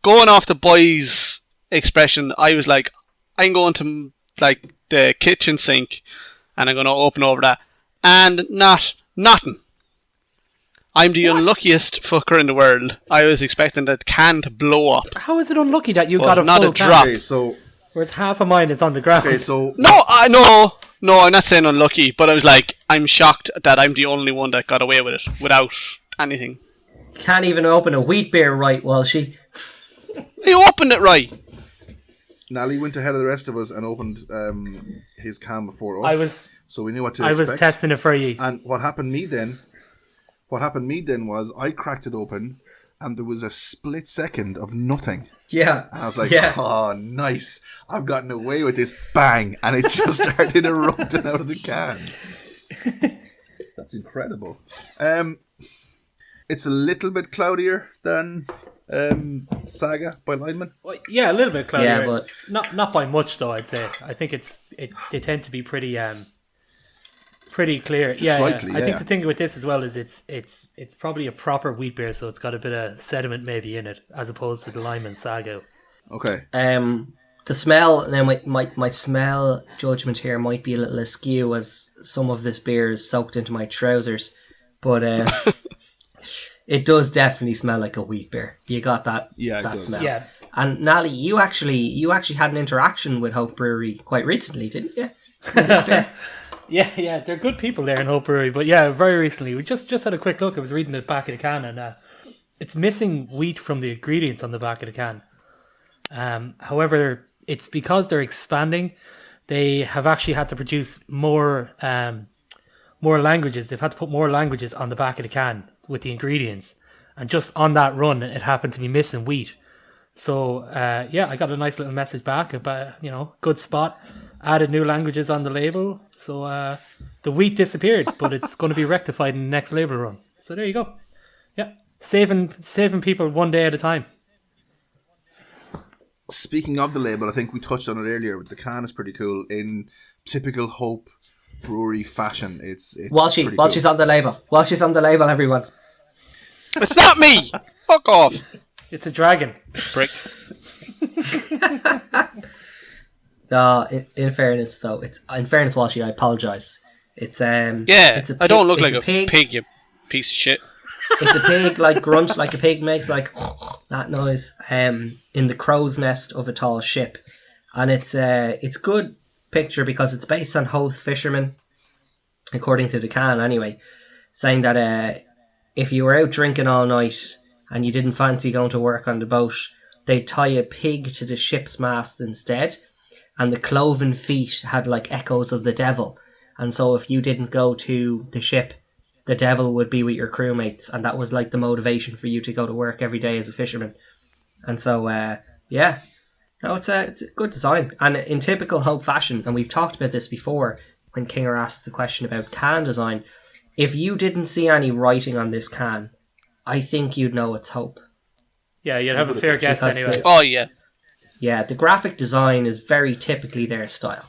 going off the boys' expression, I was like, I'm going to like the kitchen sink and I'm going to open over that. And nothing. I'm the unluckiest fucker in the world. I was expecting that can to blow up. How is it unlucky that you Well, got a not full a can? drop. Okay, so... Whereas half of mine is on the ground. Okay, so... No, I'm not saying unlucky, but I was like, I'm shocked that I'm the only one that got away with it without anything. Can't even open a wheat beer right, Walshy. You opened it right. Nally went ahead of the rest of us and opened his can before us. So we knew what to expect. I was testing it for you. And what happened me then was I cracked it open and there was a split second of nothing. Yeah. And I was like, yeah. oh, nice. I've gotten away with this. Bang. And it just started erupting out of the can. That's incredible. It's a little bit cloudier than Saga by Lineman. Well, yeah, a little bit cloudy. Yeah, right? but not by much though. I'd say. I think they tend to be pretty clear. Yeah, slightly, I think the thing with this as well is it's probably a proper wheat beer, so it's got a bit of sediment maybe in it, as opposed to the Lineman Saga. Okay. The smell, now my smell judgment here might be a little askew as some of this beer is soaked into my trousers, but it does definitely smell like a wheat beer. You got that, Yeah, it that does. smell. Yeah. And Nally, you actually had an interaction with Hope Brewery quite recently, didn't you? With this beer. Yeah, they're good people there in Hope Brewery. But yeah, very recently. We just had a quick look. I was reading the back of the can and it's missing wheat from the ingredients on the back of the can. However, it's because they're expanding. They have actually had to produce more languages. They've had to put more languages on the back of the can with the ingredients. And just on that run, it happened to be missing wheat. So, yeah, I got a nice little message back about, good spot. Added new languages on the label. So, the wheat disappeared, but it's going to be rectified in the next label run. So there you go. Yeah. Saving people one day at a time. Speaking of the label, I think we touched on it earlier, but the can is pretty cool in typical Hope Brewery fashion. It's Walshy's cool. on the label. Walshy's on the label, everyone. It's not me. Fuck off. It's a dragon. Prick. No, in fairness though, Walshy, I apologise. It's I don't look like a pig, you piece of shit. It's a pig like Grunt, like a pig makes like that noise in the crow's nest of a tall ship, and it's good picture because it's based on Hoth fishermen, according to the can anyway, saying that if you were out drinking all night and you didn't fancy going to work on the boat, they'd tie a pig to the ship's mast instead, and the cloven feet had like echoes of the devil, and so if you didn't go to the ship, the devil would be with your crewmates, and that was like the motivation for you to go to work every day as a fisherman. And so, yeah, no, it's a good design, and in typical Hope fashion. And we've talked about this before when Kinger asked the question about can design. If you didn't see any writing on this can, I think you'd know it's Hope. Yeah, you'd have a fair guess Because anyway. Oh, yeah. Yeah, the graphic design is very typically their style.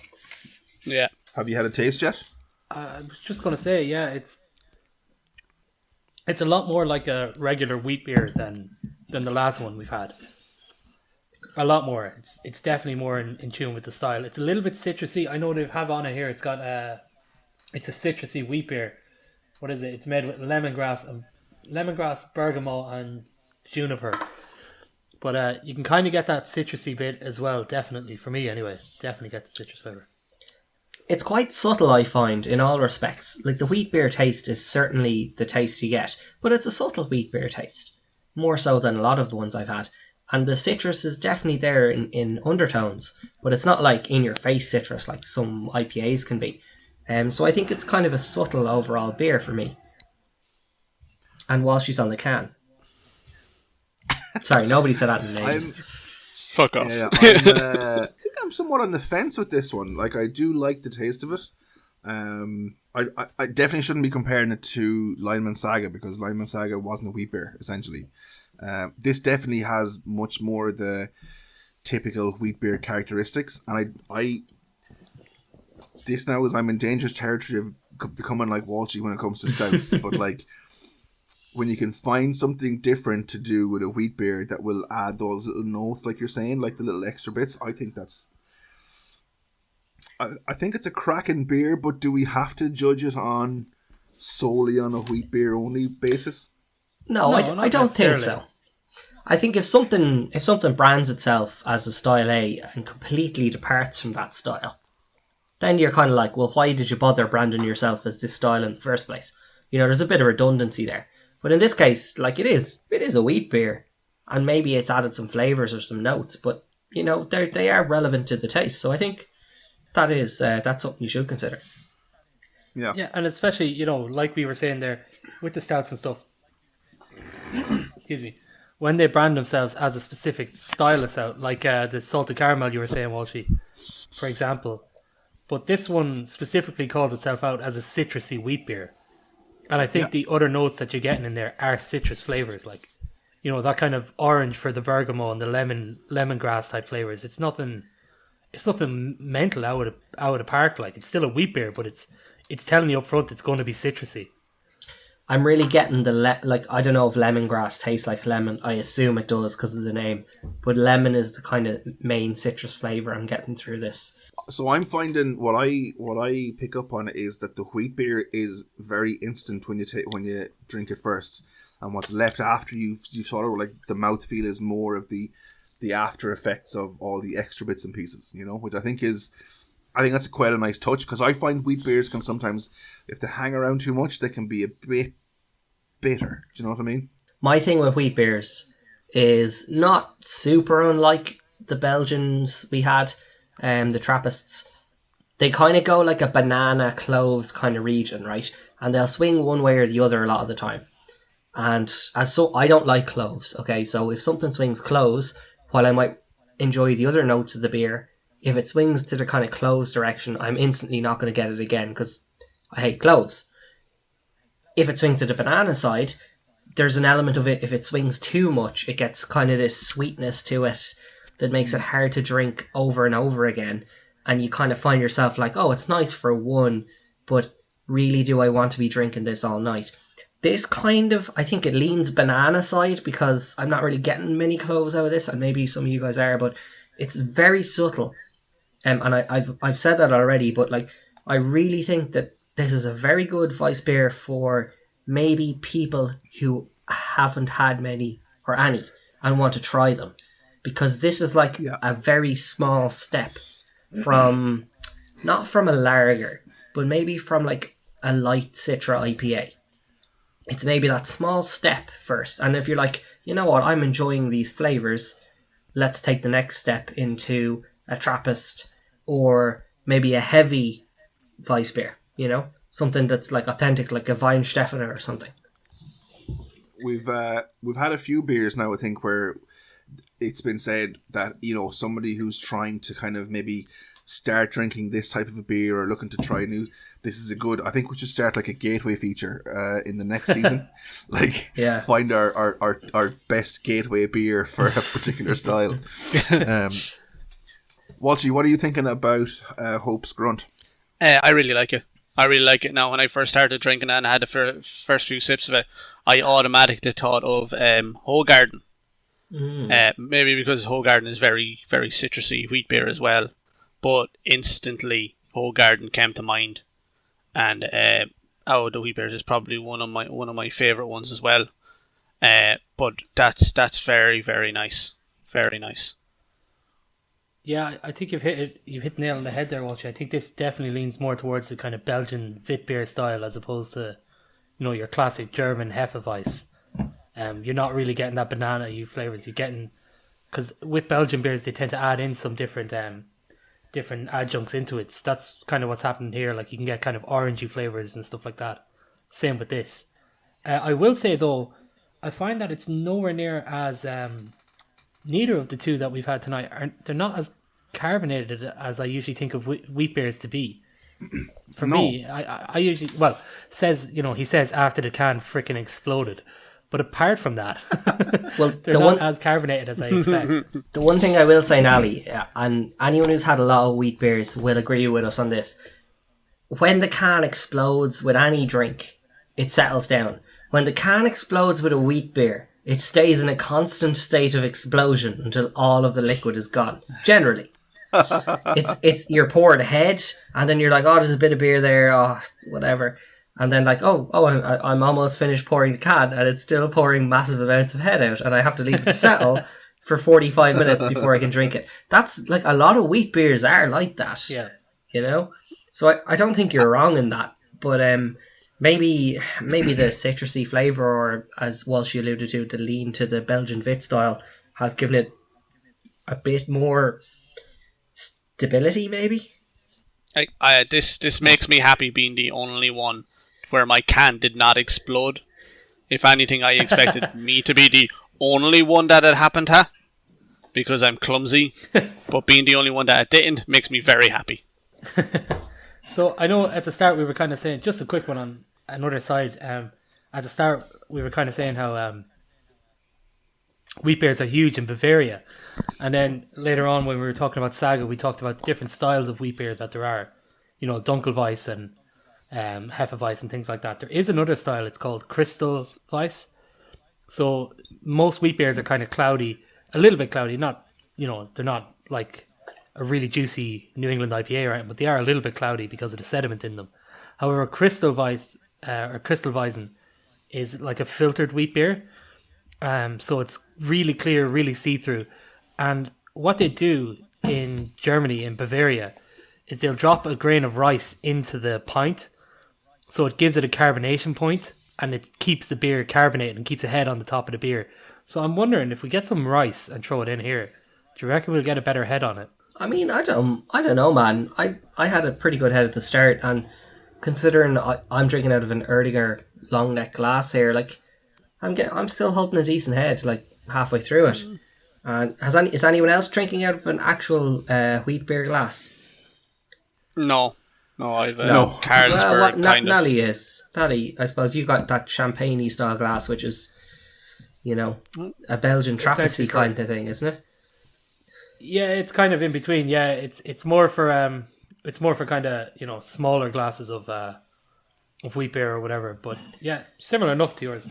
Yeah. Have you had a taste yet? I was just going to say, yeah, it's a lot more like a regular wheat beer than the last one we've had. A lot more. It's definitely more in tune with the style. It's a little bit citrusy. I know they have on it here. It's got it's a citrusy wheat beer. What is it? It's made with lemongrass, bergamot, and juniper. But you can kind of get that citrusy bit as well, definitely. For me, anyway. Definitely get the citrus flavour. It's quite subtle, I find, in all respects. Like, the wheat beer taste is certainly the taste you get, but it's a subtle wheat beer taste. More so than a lot of the ones I've had. And the citrus is definitely there in undertones, but it's not like in-your-face citrus like some IPAs can be. So I think it's kind of a subtle overall beer for me. And while she's on the can. Sorry, nobody said that in the names. Fuck off. Yeah, I think I'm somewhat on the fence with this one. Like, I do like the taste of it. I definitely shouldn't be comparing it to Lineman Saga, because Lineman Saga wasn't a wheat beer, essentially. This definitely has much more the typical wheat beer characteristics, and this now is, I'm in dangerous territory of becoming like Walshy when it comes to stouts. But like, when you can find something different to do with a wheat beer that will add those little notes, like you're saying, like the little extra bits, I think that's. I think it's a cracking beer, but do we have to judge it solely on a wheat beer only basis? No, I don't think so. I think if something brands itself as a style A and completely departs from that style, then you're kind of like, well, why did you bother branding yourself as this style in the first place? You know, there's a bit of redundancy there. But in this case, like, it is a wheat beer, and maybe it's added some flavours or some notes, but, you know, they are relevant to the taste. So I think that's something you should consider. Yeah, and especially, you know, like we were saying there, with the stouts and stuff, excuse me, when they brand themselves as a specific style of stout, like the salted caramel you were saying, Walshy, for example. But this one specifically calls itself out as a citrusy wheat beer. And I think the other notes that you're getting in there are citrus flavours, like, you know, that kind of orange for the bergamot and the lemongrass type flavours. It's nothing mental out of the park. Like, it's still a wheat beer, but it's telling you up front it's going to be citrusy. I'm really getting like, I don't know if lemongrass tastes like lemon. I assume it does because of the name. But lemon is the kind of main citrus flavour I'm getting through this. So I'm finding what I pick up on is that the wheat beer is very instant when you drink it first, and what's left after you sort of like the mouthfeel is more of the after effects of all the extra bits and pieces, you know, which I think that's quite a nice touch, because I find wheat beers can sometimes, if they hang around too much, they can be a bit bitter. Do you know what I mean? My thing with wheat beers is not super unlike the Belgians we had, the Trappists. They kind of go like a banana cloves kind of region, right? And they'll swing one way or the other a lot of the time. And I don't like cloves, okay? So if something swings cloves, while I might enjoy the other notes of the beer, if it swings to the kind of cloves direction, I'm instantly not going to get it again because I hate cloves. If it swings to the banana side, there's an element of it, if it swings too much, it gets kind of this sweetness to it that makes it hard to drink over and over again. And you kind of find yourself like, oh, it's nice for one, but really do I want to be drinking this all night? This kind of, I think it leans banana side because I'm not really getting many cloves out of this, and maybe some of you guys are, but it's very subtle. And I've said that already, but like, I really think that this is a very good vice beer for maybe people who haven't had many or any and want to try them, because this is like a very small step from, not from a lager, but maybe from like a light Citra IPA. It's maybe that small step first, and if you're like, you know what, I'm enjoying these flavours, let's take the next step into a Trappist or maybe a heavy vice beer, you know, something that's like authentic, like a Weinstefano or something. We've had a few beers now, I think, where it's been said that, you know, somebody who's trying to kind of maybe start drinking this type of a beer or looking to try new, this is a good, I think we should start like a gateway feature in the next season. Like, find our best gateway beer for a particular style. Walshy, what are you thinking about Hope's Grunt? I really like it. I really like it now. When I first started drinking it and I had the first few sips of it, I automatically thought of Hoegaarden. Maybe because Hoegaarden is very, very citrusy wheat beer as well. But instantly, Hoegaarden came to mind. And out of the wheat beers is probably one of my favourite ones as well. But that's very, very nice. Very nice. Yeah, I think you've hit the nail on the head there, Walshy. I think this definitely leans more towards the kind of Belgian Witbier style as opposed to, your classic German Hefeweiss. You're not really getting that banana flavors. You're getting, because with Belgian beers they tend to add in some different adjuncts into it. So that's kind of what's happening here. Like you can get kind of orangey flavors and stuff like that. Same with this. I will say though, I find that it's nowhere near as neither of the two that we've had tonight they're not as carbonated as I usually think of wheat beers to be. For me, I usually he says after the can frickin' exploded. But apart from that, well, they're not as carbonated as I expect. The one thing I will say, Nally, and anyone who's had a lot of wheat beers will agree with us on this. When the can explodes with any drink, it settles down. When the can explodes with a wheat beer, it stays in a constant state of explosion until all of the liquid is gone. Generally. It's you're pouring ahead, and then you're like, oh, there's a bit of beer there, oh, whatever. And then like, I'm almost finished pouring the can, and it's still pouring massive amounts of head out, and I have to leave it to settle for 45 minutes before I can drink it. That's like a lot of wheat beers are like that. Yeah. So I don't think you're wrong in that, but maybe the citrusy flavour, or as Walshy alluded to, the lean to the Belgian Wit style has given it a bit more stability, maybe. This makes me happy being the only one where my can did not explode. If anything, I expected me to be the only one that it happened to, because I'm clumsy. But being the only one that it didn't makes me very happy. So I know at the start we were kind of saying, just a quick one on another side. At the start we were kind of saying how wheat beers are huge in Bavaria, and then later on when we were talking about Saga, we talked about different styles of wheat beer that there are. Dunkelweiss and Hefeweiss and things like that. There is another style, it's called Crystal Weiss. So most wheat beers are kind of cloudy, a little bit cloudy, not, they're not like a really juicy New England IPA, right? But they are a little bit cloudy because of the sediment in them. However, Crystal Weiss or Crystalweisen is like a filtered wheat beer. So it's really clear, really see-through. And what they do in Germany, in Bavaria, is they'll drop a grain of rice into the pint, so it gives it a carbonation point, and it keeps the beer carbonated and keeps a head on the top of the beer. So I'm wondering, if we get some rice and throw it in here, do you reckon we'll get a better head on it? I mean, I don't know, man. I had a pretty good head at the start, and considering I'm drinking out of an Erdinger long neck glass here, like I'm still holding a decent head, like halfway through it. And is anyone else drinking out of an actual wheat beer glass? No, I've No. Carlsberg kind of. Nally is. Nally, I suppose you got that champagne-y style glass, which is, a Belgian Trappist kind of thing, isn't it? Yeah, it's kind of in between. Yeah, it's more for kind of smaller glasses of wheat beer or whatever. But yeah, similar enough to yours.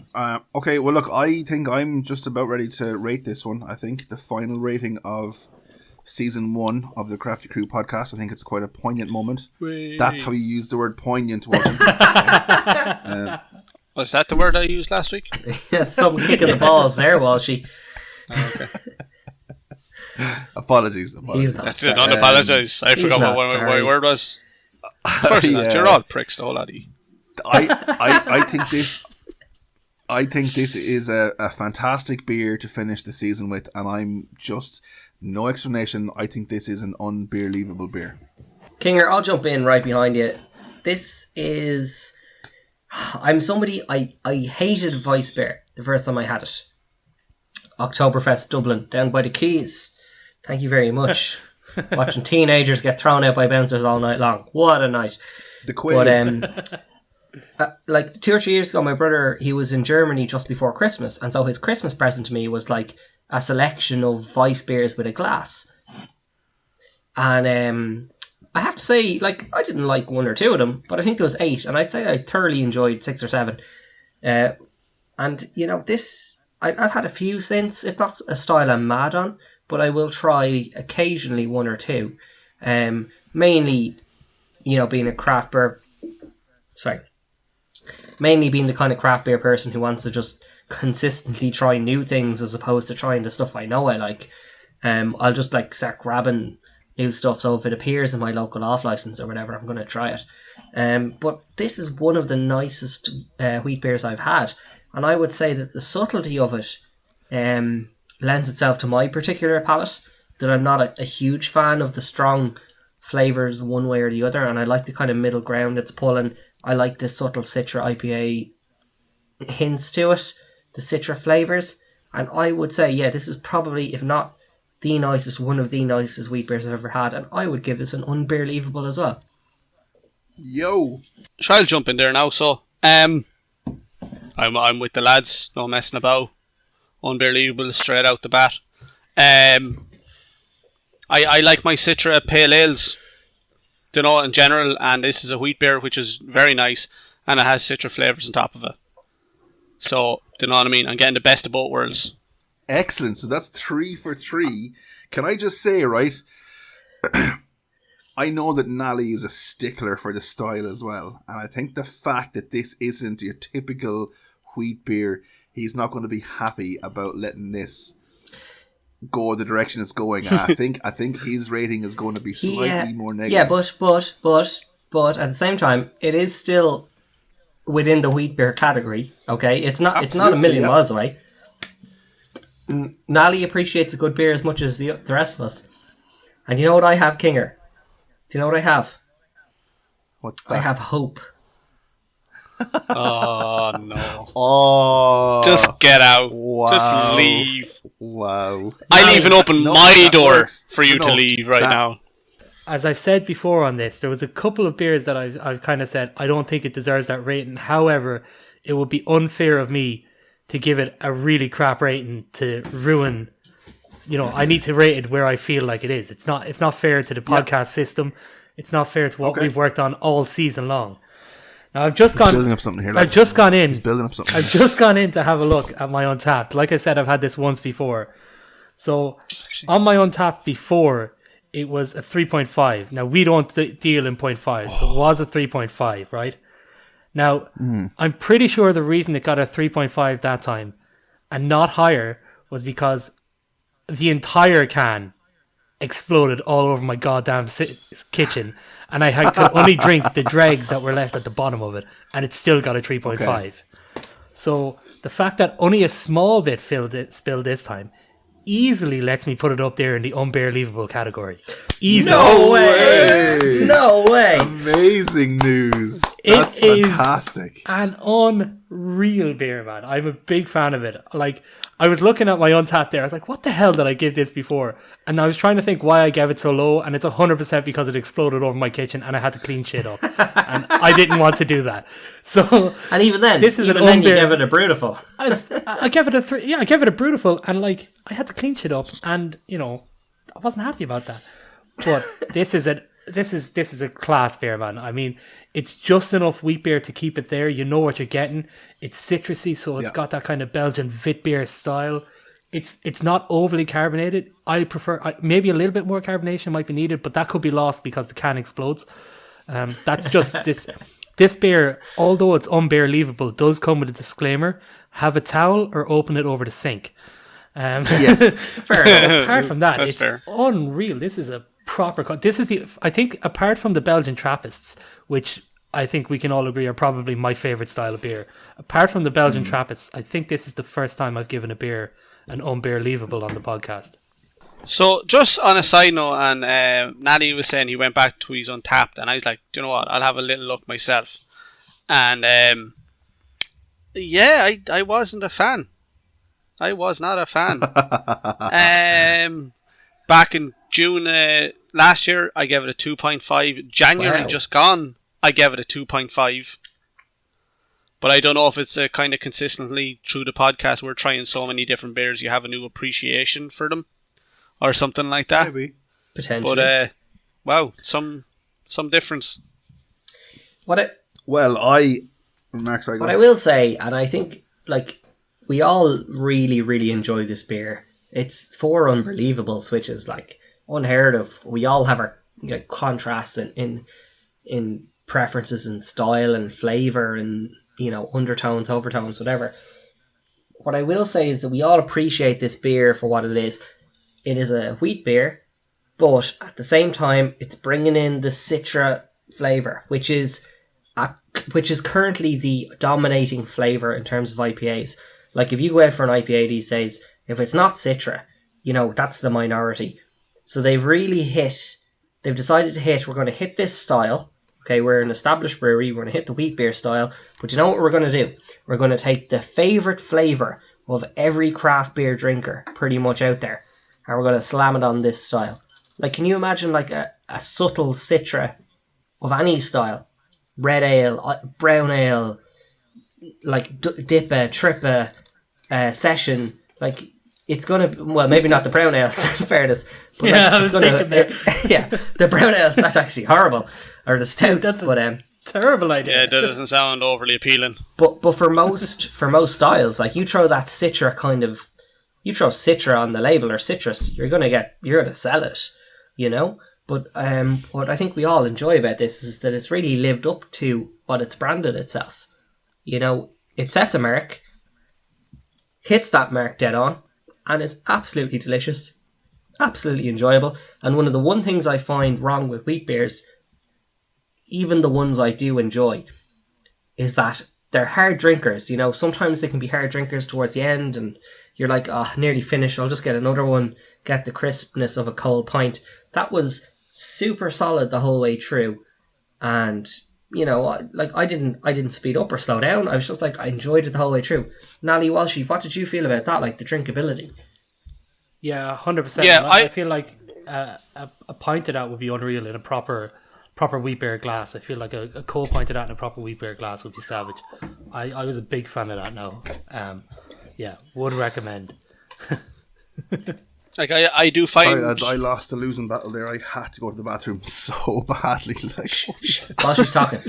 Okay, well look, I think I'm just about ready to rate this one. I think the final rating of Season 1 of the Crafty Crew podcast, I think it's quite a poignant moment. Wait. That's how you use the word poignant. Was that the word I used last week? Yeah, some kick in the balls there, Walshy. Okay. Apologies. He's not That's it, don't apologise. I forgot what my word was. Of course not. You're all pricks, the whole lot of you. I think this is a fantastic beer to finish the season with, and I'm just no explanation. I think this is an unbeer-leavable beer. Kinger, I'll jump in right behind you. This is... I'm somebody... I hated Weiss beer the first time I had it. Oktoberfest Dublin, down by the Keys. Thank you very much. Watching teenagers get thrown out by bouncers all night long. What a night. The quiz. But, like 2 or 3 years ago, my brother, he was in Germany just before Christmas, and so his Christmas present to me was like a selection of Weiss beers with a glass. And I have to say, like, I didn't like 1 or 2 of them, but I think there was 8, and I'd say I thoroughly enjoyed 6 or 7. And this, I've had a few since. It's not a style I'm mad on, but I will try occasionally 1 or 2. Mainly, being a craft beer... Mainly being the kind of craft beer person who wants to just consistently try new things as opposed to trying the stuff I know I like. I'll just like start grabbing new stuff. So if it appears in my local off license or whatever, I'm going to try it. But this is one of the nicest wheat beers I've had, and I would say that the subtlety of it lends itself to my particular palate. That I'm not a huge fan of the strong flavours one way or the other, and I like the kind of middle ground it's pulling. I like the subtle Citra IPA hints to it, the Citra flavours, and I would say, yeah, this is probably, if not the nicest, one of the nicest wheat beers I've ever had, and I would give this an unbelievable as well. Yo, So I'll jump in there now. So I'm with the lads, no messing about, unbelievable straight out the bat. I like my Citra pale ales, you know, in general, and this is a wheat beer which is very nice, and it has Citra flavours on top of it. So, do you know what I mean? I'm getting the best of both worlds. excellent. So that's 3 for 3. Can I just say, right? I know that Nally is a stickler for the style as well, and I think the fact that this isn't your typical wheat beer, he's not going to be happy about letting this go the direction it's going. I think his rating is going to be slightly more negative. Yeah, but at the same time, it is still within the wheat beer category. Okay, it's not a million miles away. Nally appreciates a good beer as much as the rest of us. And you know what I have, Kinger? Do you know what I have? What's that? I have hope. Oh, no. Oh, Just get out. wow. Just leave. Wow. I'll even open No, my that door works. for you to No, leave right that- now. As I've said before on this, there was a couple of beers that I've kind of said I don't think it deserves that rating. However, it would be unfair of me to give it a really crap rating to ruin. You know, I need to rate it where I feel like it is. It's not fair to the podcast system. It's not fair to what we've worked on all season long. Now I've just building up something here. I've lads. just gone in. He's building up something. I've just gone in to have a look at my Untapped. Like I said, I've had this once before. So on my Untapped before, it was a 3.5. Now we don't deal in 0.5, so it was a 3.5, right? Now I'm pretty sure the reason it got a 3.5 that time and not higher was because the entire can exploded all over my goddamn kitchen, and I could only drink the dregs that were left at the bottom of it, and it still got a 3.5. Okay. So the fact that only a small bit spilled this time easily lets me put it up there in the unbelievable category. Easily. No way! No way! Amazing news. It That's is fantastic. an unreal beer, man. I'm a big fan of it. Like, I was looking at my Untapped there. I was like, what the hell did I give this before? And I was trying to think why I gave it so low. And it's 100% because it exploded over my kitchen and I had to clean shit up. And I didn't want to do that. So, And even then, this is you an give it a beautiful. I gave it a 3. Yeah, I gave it a brutal. And like, I had to clean shit up. And, you know, I wasn't happy about that. But this is a class beer, man. I mean, it's just enough wheat beer to keep it there. You know what you're getting. It's citrusy, so it's got that kind of Belgian wit beer style. It's not overly carbonated. I prefer maybe a little bit more carbonation might be needed, but that could be lost because the can explodes. That's just this beer. Although it's unbelievable, does come with a disclaimer: have a towel or open it over the sink. Yes. Fair enough. Apart from that, That's it's fair. unreal. This is a proper. This is I think, apart from the Belgian Trappists, which I think we can all agree are probably my favorite style of beer. Apart from the Belgian Trappists, I think this is the first time I've given a beer an unbelievable on the podcast. So, just on a side note, and Nally was saying he went back to his Untapped, and I was like, do you know what? I'll have a little look myself. And I wasn't a fan. I was not a fan. Back in June last year, I gave it a 2.5. January Wow. just gone, I gave it a 2.5. But I don't know if it's kind of consistently through the podcast we're trying so many different beers, you have a new appreciation for them, or something like that. Maybe. Potentially. But wow, some difference. Well, Mark, sorry, go What I on. will say, and I think like we all really, really enjoy this beer. It's 4 unbelievable, which is like unheard of. We all have our contrasts in preferences and style and flavour and undertones, overtones, whatever. What I will say is that we all appreciate this beer for what it is. it is a wheat beer, but at the same time, it's bringing in the Citra flavour, which is currently the dominating flavour in terms of IPAs. Like, if you go out for an IPA these days, if it's not Citra, that's the minority. So they've decided to hit, we're going to hit this style. Okay, we're an established brewery, we're going to hit the wheat beer style, but you know what we're going to do? We're going to take the favourite flavour of every craft beer drinker pretty much out there, and we're going to slam it on this style. Like, can you imagine like a subtle Citra of any style? Red ale, brown ale, like Dippa, Trippa, Session, like, it's going to, well, maybe not the brown ales, in fairness. But yeah, like, I was thinking that. Yeah, the brown ales, that's actually horrible. Or the stouts, That's a terrible idea. Yeah, that doesn't sound overly appealing. But for most styles, like, you throw that Citra you throw Citra on the label or citrus, you're gonna sell it, But what I think we all enjoy about this is that it's really lived up to what it's branded itself. It sets a mark, hits that mark dead on, and is absolutely delicious, absolutely enjoyable. And one of the one things I find wrong with wheat beers, even the ones I do enjoy, is that they're hard drinkers. Sometimes they can be hard drinkers towards the end, and you're like, nearly finished, I'll just get another one, get the crispness of a cold pint. That was super solid the whole way through. And, I didn't speed up or slow down. I was just like, I enjoyed it the whole way through. Nally, Walshy, what did you feel about that? Like, the drinkability? Yeah, 100%. Yeah, I feel like a pint of that would be unreal in a proper wheat beer glass. I feel like a cold pint of that in a proper wheat beer glass would be savage. I was a big fan of that now. Yeah, would recommend. Like, I do find... Sorry, lads, I lost the losing battle there. I had to go to the bathroom so badly. While she's talking.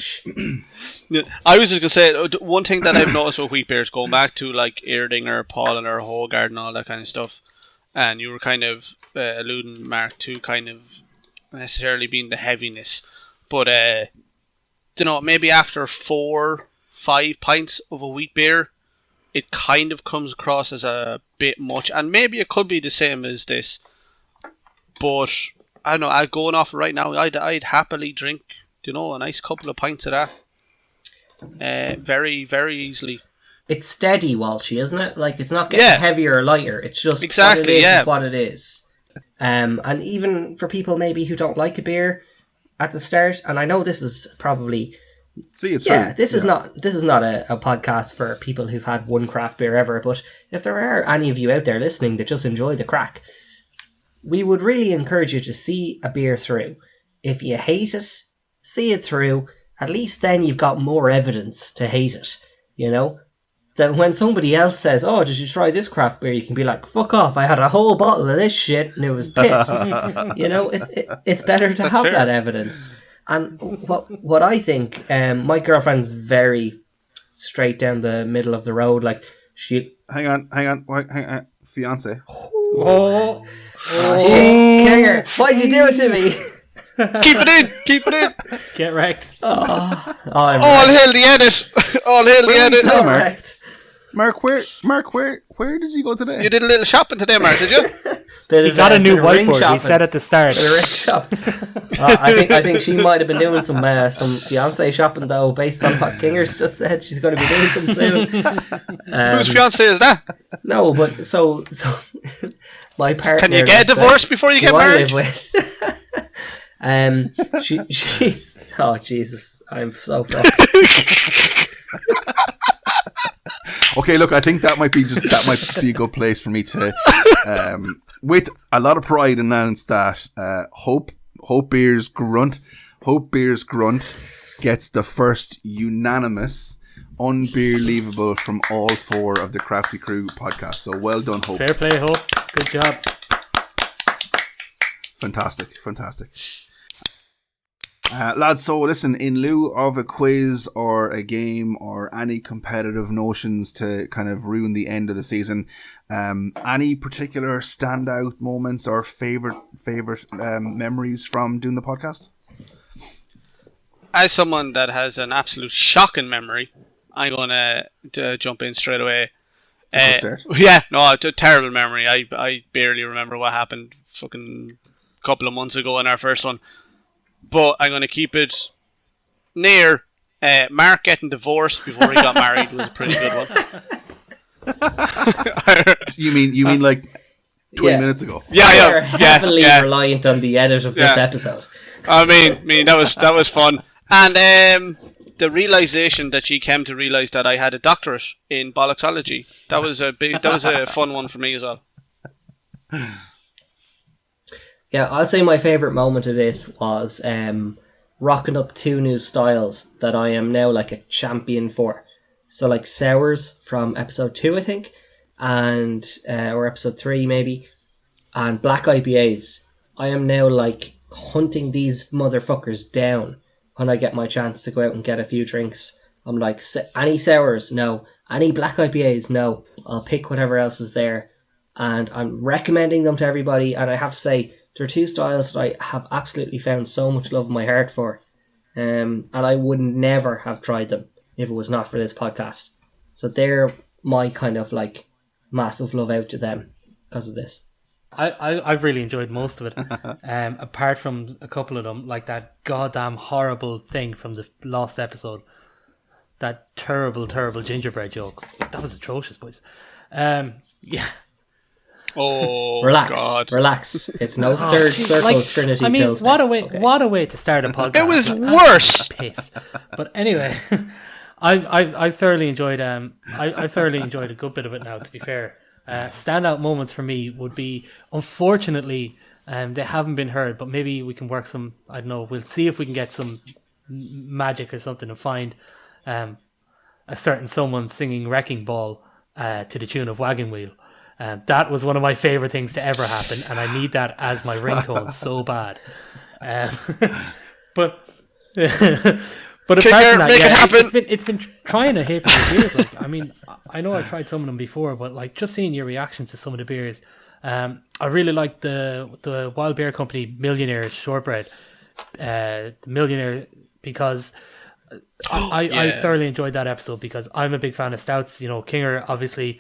I was just going to say, one thing that I've noticed with wheat beers, going back to like Erdinger, Paulaner, Hogarth and all that kind of stuff, and you were kind of alluding, Mark, to kind of necessarily being the heaviness, but maybe after 4-5 pints of a wheat beer, it kind of comes across as a bit much, and maybe it could be the same as this, but I don't know, I'm going off right now, I'd happily drink, a nice couple of pints of that very, very easily. It's steady, Walshy, isn't it? Like, it's not getting heavier or lighter, it's just exactly, what it is. And even for people maybe who don't like a beer at the start, and I know this is probably... This is not a podcast for people who've had one craft beer ever, but if there are any of you out there listening that just enjoy the crack, we would really encourage you to see a beer through. If you hate it, see it through. At least then you've got more evidence to hate it, That when somebody else says, "Oh, did you try this craft beer?" you can be like, "Fuck off, I had a whole bottle of this shit and it was piss." It's better to have that evidence. And what I think, my girlfriend's very straight down the middle of the road. Like, she... Hang on. Fiance. Oh shit, Kinger, why'd you do it to me? Keep it in. Get wrecked. All hail the edit. All hail the edit. So wrecked. Mark, where did you go today? You did a little shopping today, Mark, did you? He got a new whiteboard. We said at the start. I think she might have been doing some fiance shopping though, based on what Kinger's just said. She's going to be doing some soon. Whose fiance is that? No, but so my partner. Can you get a divorce before you get married? She's. Oh Jesus! I'm so fucked. Okay, look, I think that might be a good place for me to, with a lot of pride, announce that Hope Beer's Grunt gets the first unanimous unbelievable from all 4 of the Crafty Crew podcasts. So well done, Hope. Fair play, Hope. Good job. Fantastic. Lads, so listen, in lieu of a quiz or a game or any competitive notions to kind of ruin the end of the season, any particular standout moments or favorite memories from doing the podcast? As someone that has an absolute shocking memory, I'm going to jump in straight away. Good start. Yeah, no, it's a terrible memory. I barely remember what happened fucking couple of months ago in our first one. But I'm going to keep it near Mark getting divorced before he got married was a pretty good one. You mean like 20 minutes ago? Yeah, We're heavily reliant on the edit of this episode. I mean that was fun. And the realization that she came to realize that I had a doctorate in bollocksology. That was a fun one for me as well. Yeah, I'll say my favourite moment of this was rocking up 2 new styles that I am now like a champion for. So like sours from episode 2, I think, and or episode 3 maybe, and black IPAs. I am now like hunting these motherfuckers down when I get my chance to go out and get a few drinks. I'm like, any sours? No. Any black IPAs? No. I'll pick whatever else is there. And I'm recommending them to everybody. And I have to say, there are 2 styles that I have absolutely found so much love in my heart for. And I would never have tried them if it was not for this podcast. So they're my kind of like massive love out to them because of this. I've really enjoyed most of it, apart from a couple of them, like that goddamn horrible thing from the last episode, that terrible gingerbread joke. That was atrocious, boys. Yeah. Oh, relax. It's no third circle Trinity. I mean, pills what now. a way! Okay. What a way to start a podcast. It was worse. Piss. But anyway, I thoroughly enjoyed. I thoroughly enjoyed a good bit of it. Now, to be fair. Standout moments for me would be, unfortunately, they haven't been heard, but maybe we can work some, I don't know, we'll see if we can get some magic or something and find a certain someone singing Wrecking Ball to the tune of Wagon Wheel. That was one of my favourite things to ever happen, and I need that as my ringtone so bad. But apart from that, it's been trying to hit the beers. Like, I mean, I know I've tried some of them before, but like just seeing your reaction to some of the beers, I really like the Wild Beer Company Millionaire Shortbread, Millionaire, because I thoroughly enjoyed that episode because I'm a big fan of stouts. You know, Kinger obviously,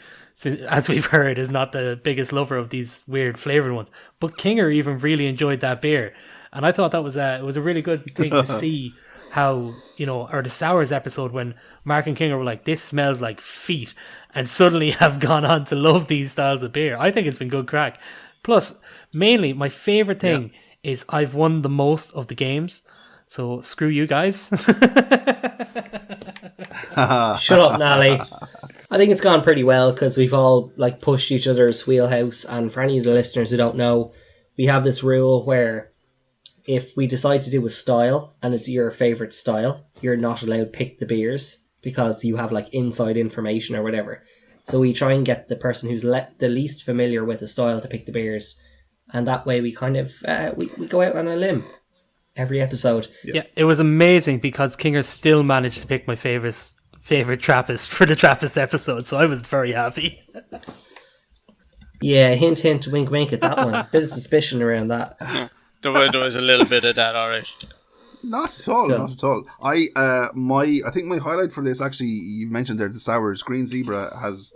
as we've heard, is not the biggest lover of these weird flavoured ones, but Kinger even really enjoyed that beer, and I thought that was it was a really good thing to see. How, you know, or the Sours episode when Mark and Kinger were like, this smells like feet, and suddenly have gone on to love these styles of beer. I think it's been good crack. Plus, mainly, my favourite thing is I've won the most of the games, so screw you guys. Shut up, Nally. I think it's gone pretty well because we've all like pushed each other's wheelhouse, and for any of the listeners who don't know, we have this rule where if we decide to do a style and it's your favourite style, you're not allowed to pick the beers because you have like inside information or whatever. So we try and get the person who's the least familiar with the style to pick the beers, and that way we kind of we go out on a limb every episode. Yeah, it was amazing because Kinger still managed to pick my favourite Trappist for the Trappist episode, so I was very happy. Yeah, hint, hint, wink, wink at that one. Bit of suspicion around that. There was a little bit of that, alright. Not at all, not at all. I think my highlight for this, actually, you mentioned there, the Sours. Green Zebra has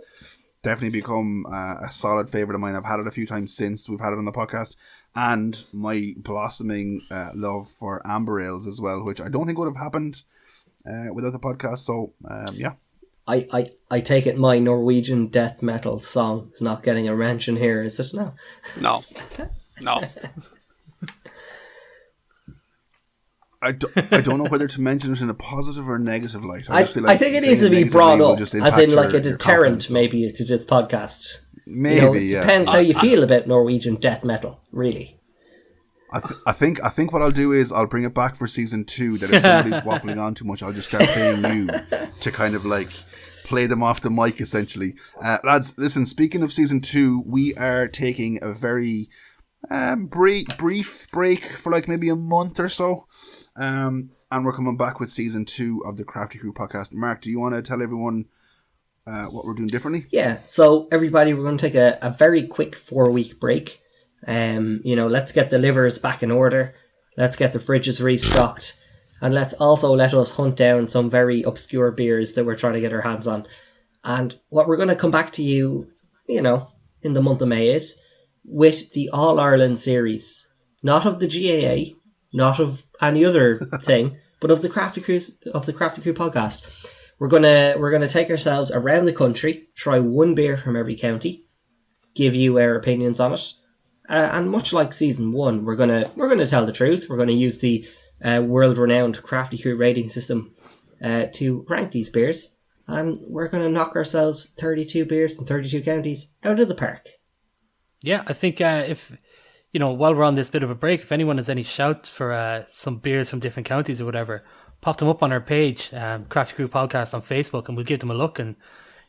definitely become a solid favourite of mine. I've had it a few times since we've had it on the podcast. And my blossoming love for Amber Ales as well, which I don't think would have happened without the podcast. So, yeah. I take it my Norwegian death metal song is not getting a mention here, is it? No. No. I don't know whether to mention it in a positive or negative light. I think it needs to be brought up as in like a deterrent maybe to this podcast. Maybe, it depends how you feel about Norwegian death metal, really. I think what I'll do is I'll bring it back for season 2, that if somebody's waffling on too much, I'll just start paying you to kind of like play them off the mic, essentially. Lads, listen, speaking of season 2, we are taking a very brief break for like maybe a month or so. And we're coming back with season 2 of the Crafty Crew podcast. Mark, do you want to tell everyone what we're doing differently? Yeah, so everybody, we're going to take a very quick 4-week break. Let's get the livers back in order. Let's get the fridges restocked. And let us hunt down some very obscure beers that we're trying to get our hands on. And what we're going to come back to you, you know, in the month of May is with the All-Ireland series. Not of the GAA, not of any other thing, but of the Crafty Crew podcast. We're gonna take ourselves around the country, try one beer from every county, give you our opinions on it, and much like season 1, we're gonna tell the truth. We're gonna use the world-renowned Crafty Crew rating system to rank these beers, and we're gonna knock ourselves 32 beers from 32 counties out of the park. Yeah, I think if, while we're on this bit of a break, if anyone has any shouts for some beers from different counties or whatever, pop them up on our page, Crafty Crew Podcast on Facebook, and we'll give them a look. And,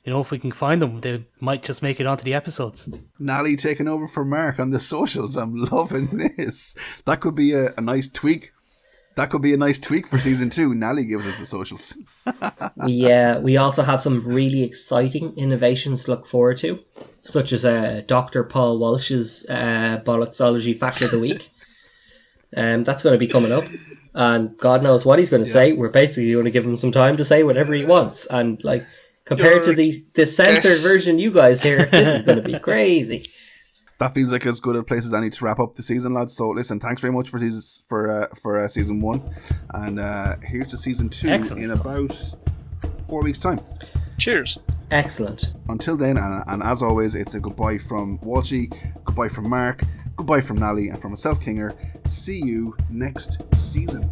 if we can find them, they might just make it onto the episodes. Nally taking over for Mark on the socials. I'm loving this. That could be a nice tweak. That could be a nice tweak for season 2. Nally gives us the socials. We also have some really exciting innovations to look forward to, such as Dr. Paul Walsh's Bollocksology Fact of the Week. That's going to be coming up. And God knows what he's going to say. We're basically going to give him some time to say whatever he wants. And compared to the censored version you guys hear, this is going to be crazy. That feels like as good a place as any to wrap up the season, lads. So listen, thanks very much for season 1, and here's to season 2. Excellent in stuff. About 4 weeks' time. Cheers. Excellent. Until then, and as always, it's a goodbye from Walshy, goodbye from Mark, goodbye from Nally, and from myself, Kinger. See you next season.